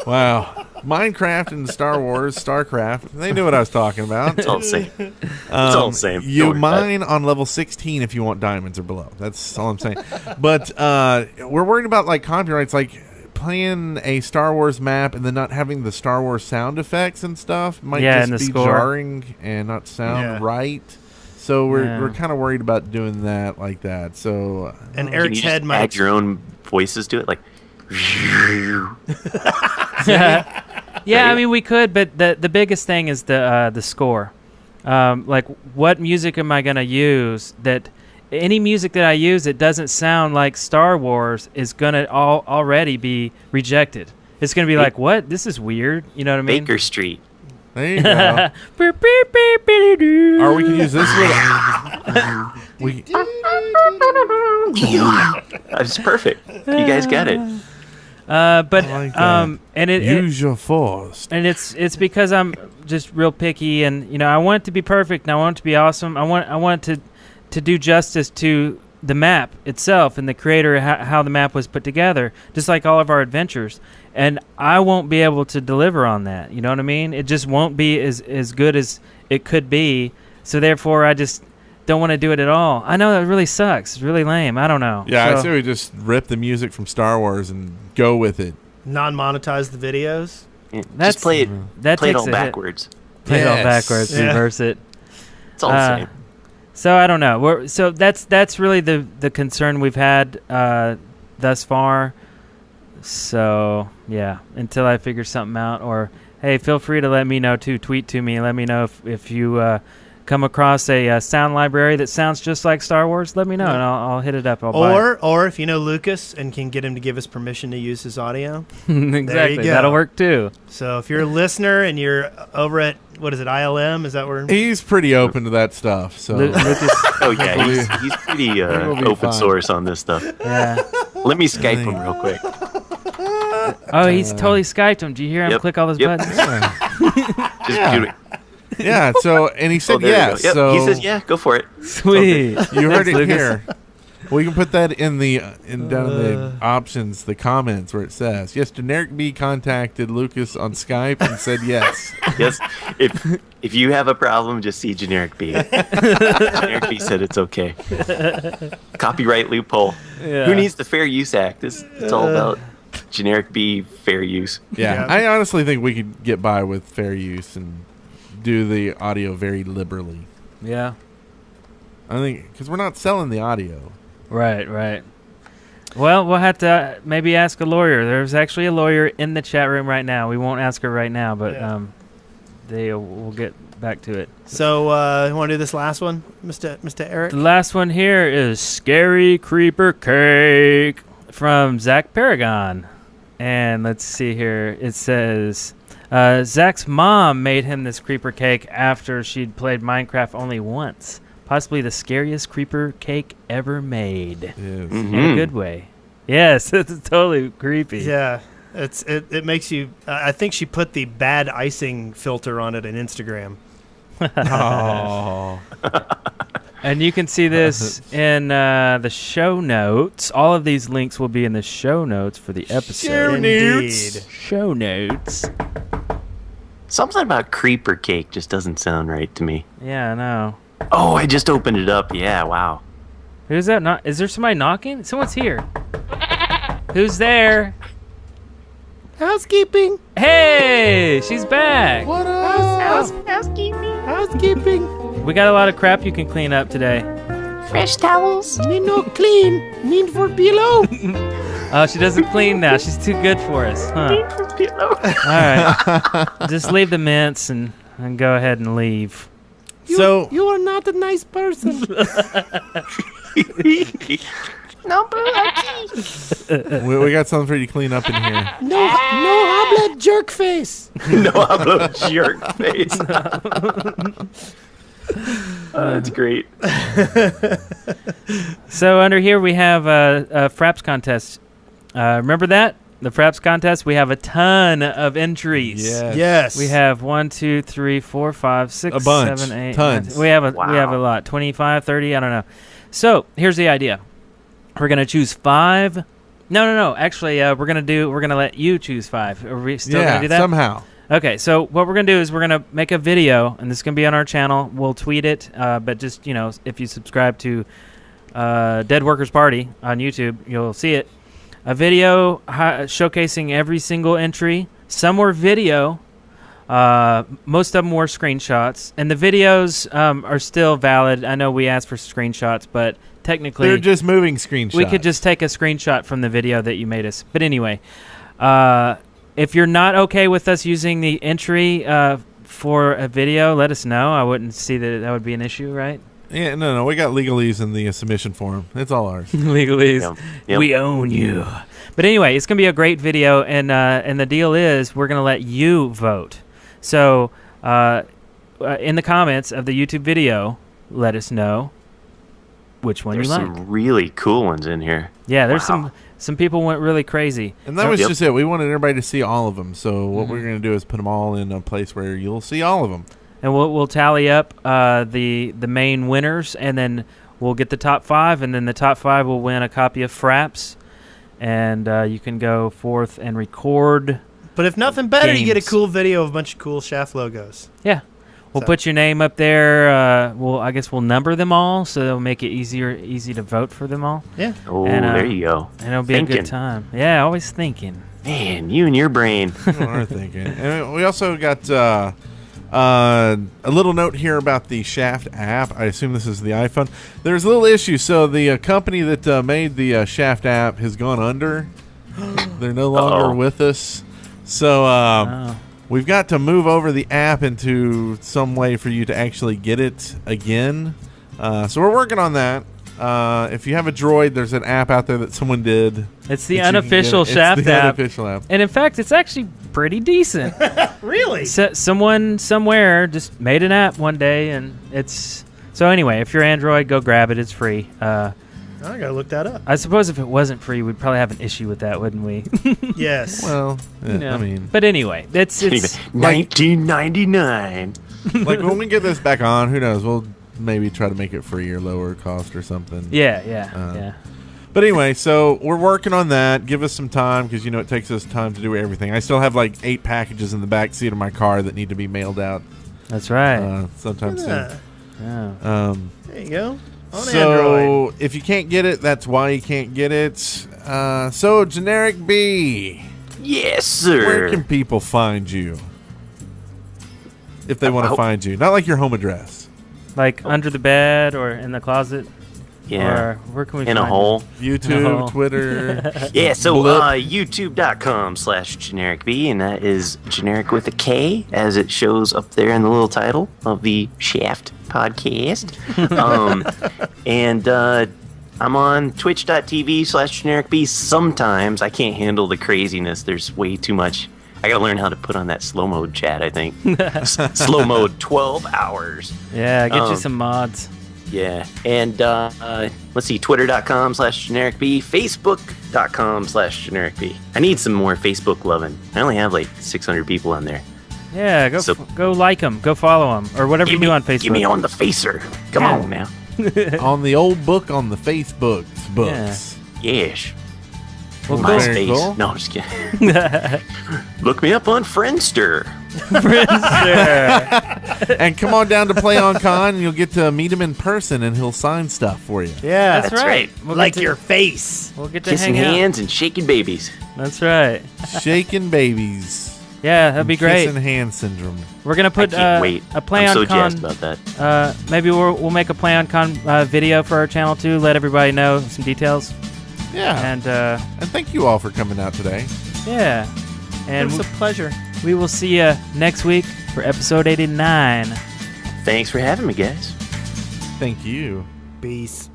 Wow. Minecraft and Star Wars, StarCraft. They knew what I was talking about. It's all the same. It's all the same. You mine on level 16 if you want diamonds or below. That's all I'm saying. But we're worried about like copyrights, like playing a Star Wars map and then not having the Star Wars sound effects and stuff might just be jarring and not sound right. So we're kind of worried about doing that like that. So and Eric's head might add your own voices to it, like. Yeah, I mean we could, but the biggest thing is the score. Like, what music am I going to use? That any music that I use that doesn't sound like Star Wars is going to already be rejected. It's going to be like, what? This is weird. You know what I mean? Baker Street. There you go. Or we can use this That's perfect. You guys get it. But and use your force. And it's because I'm just real picky, and I want it to be perfect, and I want it to be awesome. I want it to do justice to the map itself and the creator, how the map was put together, just like all of our adventures. And I won't be able to deliver on that. You know what I mean? It just won't be as good as it could be. So therefore, I just don't want to do it at all. I know that really sucks. It's really lame. I don't know. Yeah, I say we just rip the music from Star Wars and go with it. Non-monetize the videos. Just play it. Play it all backwards. Play it all backwards. Reverse it. It's all the same. So I don't know. So that's really the concern we've had thus far. So yeah, until I figure something out, or hey, feel free to let me know too. Tweet to me. Let me know if you come across a sound library that sounds just like Star Wars. Let me know, and I'll hit it up. Or if you know Lucas and can get him to give us permission to use his audio. Exactly, that'll work too. So if you're a listener and you're over at ILM, is that where he's pretty open to that stuff? So Lucas, he's pretty open source on this stuff. Yeah. Let me Skype him real quick. Oh, he's totally Skyped him. Do you hear him click all those buttons? Just do it. Yeah, so, and he said yes. Yep, so he says, yeah, go for it. Sweet. You heard it here. We can put that in down in the options, the comments where it says, yes, GenerikB contacted Lucas on Skype and said yes. Yes. If you have a problem, just see GenerikB. GenerikB said it's okay. Copyright loophole. Yeah. Who needs the Fair Use Act? It's all about GenerikB fair use. Yeah, I honestly think we could get by with fair use and do the audio very liberally. Yeah. I think because we're not selling the audio. Right. Well, we'll have to maybe ask a lawyer. There's actually a lawyer in the chat room right now. We won't ask her right now, but we'll get back to it. So you want to do this last one, Mr. Eric? The last one here is Scary Creeper Cake from Zach Paragon. And let's see here. It says, Zach's mom made him this creeper cake after she'd played Minecraft only once. Possibly the scariest creeper cake ever made. Yes. In a good way. Yes, it's totally creepy. Yeah, it makes you. I think she put the bad icing filter on it in Instagram. Oh. And you can see this in the show notes. All of these links will be in the show notes for the episode. Indeed. Show notes. Something about creeper cake just doesn't sound right to me. Yeah, I know. Oh, I just opened it up. Yeah, wow. Who's that? Is there somebody knocking? Someone's here. Who's there? Housekeeping. Hey, she's back. What up? Housekeeping. We got a lot of crap you can clean up today. Fresh towels. Need no clean. Need for pillow. Oh, she doesn't clean now. She's too good for us, huh? All right. Just leave the mints and go ahead and leave. You are not a nice person. No, Blackie. We got something for you to clean up in here. No habla jerk face. No hablo jerk face. That's great. So under here we have a Fraps contest. Remember that? The Fraps contest? We have a ton of entries. Yes. We have 1, 2, 3, 4, 5, 6, A bunch. 7, 8. Tons. 9, we have a Wow. lot. 25, 30, I don't know. So here's the idea. We're gonna choose 5. No. Actually, we're gonna let you choose 5. Are we still gonna do that? Somehow. Okay, so what we're going to do is we're going to make a video, and this is going to be on our channel. We'll tweet it, but just, if you subscribe to Dead Workers Party on YouTube, you'll see it. A video showcasing every single entry. Some were video. Most of them were screenshots. And the videos are still valid. I know we asked for screenshots, but technically... They're just moving screenshots. We could just take a screenshot from the video that you made us. But anyway... if you're not okay with us using the entry for a video, let us know. I wouldn't see that would be an issue, right? Yeah, no. We got legalese in the submission form. It's all ours. Legalese. Yep. We own you. But anyway, it's going to be a great video, and the deal is we're going to let you vote. So in the comments of the YouTube video, let us know which one There's you like. some really cool ones in here. Yeah, there's Wow. some people went really crazy. And that was Yep. just it. We wanted everybody to see all of them. So what we're going to do is put them all in a place where you'll see all of them. And we'll tally up the main winners, and then we'll get the top 5, and then the top 5 will win a copy of Fraps, and you can go forth and record. But if nothing better, you get a Games. cool video of a bunch of cool Shaft logos. Yeah, we'll So- put your name up there. I guess we'll number them all, so it'll make it easy to vote for them all, Yeah. Oh, And, there you go. and it'll be a Thinking. good time. Yeah, always thinking. Man, you and your brain. You are thinking. And we also got a little note here about the Shaft app. I assume this is the iPhone. There's a little issue. So the company that made the Shaft app has gone under. They're no longer Uh-oh. with us. So Oh. we've got to move over the app into some way for you to actually get it again. So we're working on that. If you have a Droid, there's an app out there that someone did. It's the that you can unofficial get. It's Shaft the app, unofficial app. and in fact, it's actually pretty decent. Really? Someone somewhere just made an app one day, and it's so anyway. If you're Android, go grab it. It's free. I gotta look that up. I suppose if it wasn't free, we'd probably have an issue with that, wouldn't we? Yes. Well, yeah, You know. I mean, But anyway, it's 1999. like when we get this back on, who knows? We'll maybe try to make it free or lower cost or something. yeah. But anyway, so we're working on that. Give us some time because it takes us time to do everything. I still have like 8 packages in the back seat of my car that need to be mailed out That's right. sometime soon. Yeah. Yeah. There you go. On So Android. if you can't get it, that's why you can't get it. So GenerikB, Yes, where sir. can people find you if they want to Oh. find you? Not like your home address. Like under the bed or in the closet. Yeah. Or where can we In find a hole. YouTube, No. Twitter. Yeah, so Blip. youtube.com/GenerikB, and that is generic with a K, as it shows up there in the little title of the Shaft podcast. And I'm on twitch.tv/GenerikB. Sometimes I can't handle the craziness. There's way too much. I gotta learn how to put on that slow mode chat, I think. Slow mode 12 hours. Yeah, get you Um, some mods. Yeah. And let's see, twitter.com/GenerikB, facebook.com/GenerikB. I need some more Facebook loving. I only have like 600 people on there. Yeah, go like them, go follow them, or whatever you do on Facebook. Give me on the facer. Come on now. On the old book on the Facebook books. Yes. Well, MySpace. cool. No, I'm just kidding. Look me up on Friendster. And come on down to Play on Con, and you'll get to meet him in person, and he'll sign stuff for you. Yeah. That's right. We'll Like get to- your face. We'll get to Kissing hang out. hands and shaking babies. That's right. Shaking babies. Yeah, that'd be great. Kissing hand syndrome. We're gonna put I can't wait. a Play I'm on so Con. jazzed about that. Maybe we'll make a Play on Con video for our channel too. Let everybody know some details. Yeah. And thank you all for coming out today. yeah, and It was a pleasure. we will see you next week for episode 89. Thanks for having me, guys. Thank you. Peace.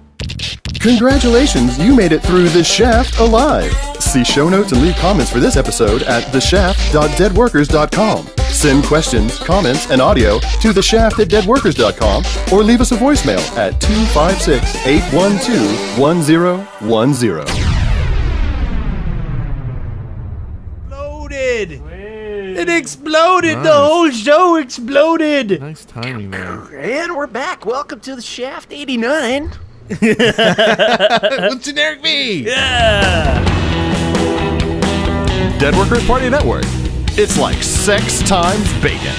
Congratulations, you made it through The Shaft alive. See show notes and leave comments for this episode at theshaft.deadworkers.com. Send questions, comments, and audio to theshaft@deadworkers.com or leave us a voicemail at 256-812-1010. Exploded. It exploded. Nice. The whole show exploded. Nice timing there. And we're back. Welcome to the Shaft 89. With GenerikB. Yeah. Dead Workers Party Network. It's like sex times bacon.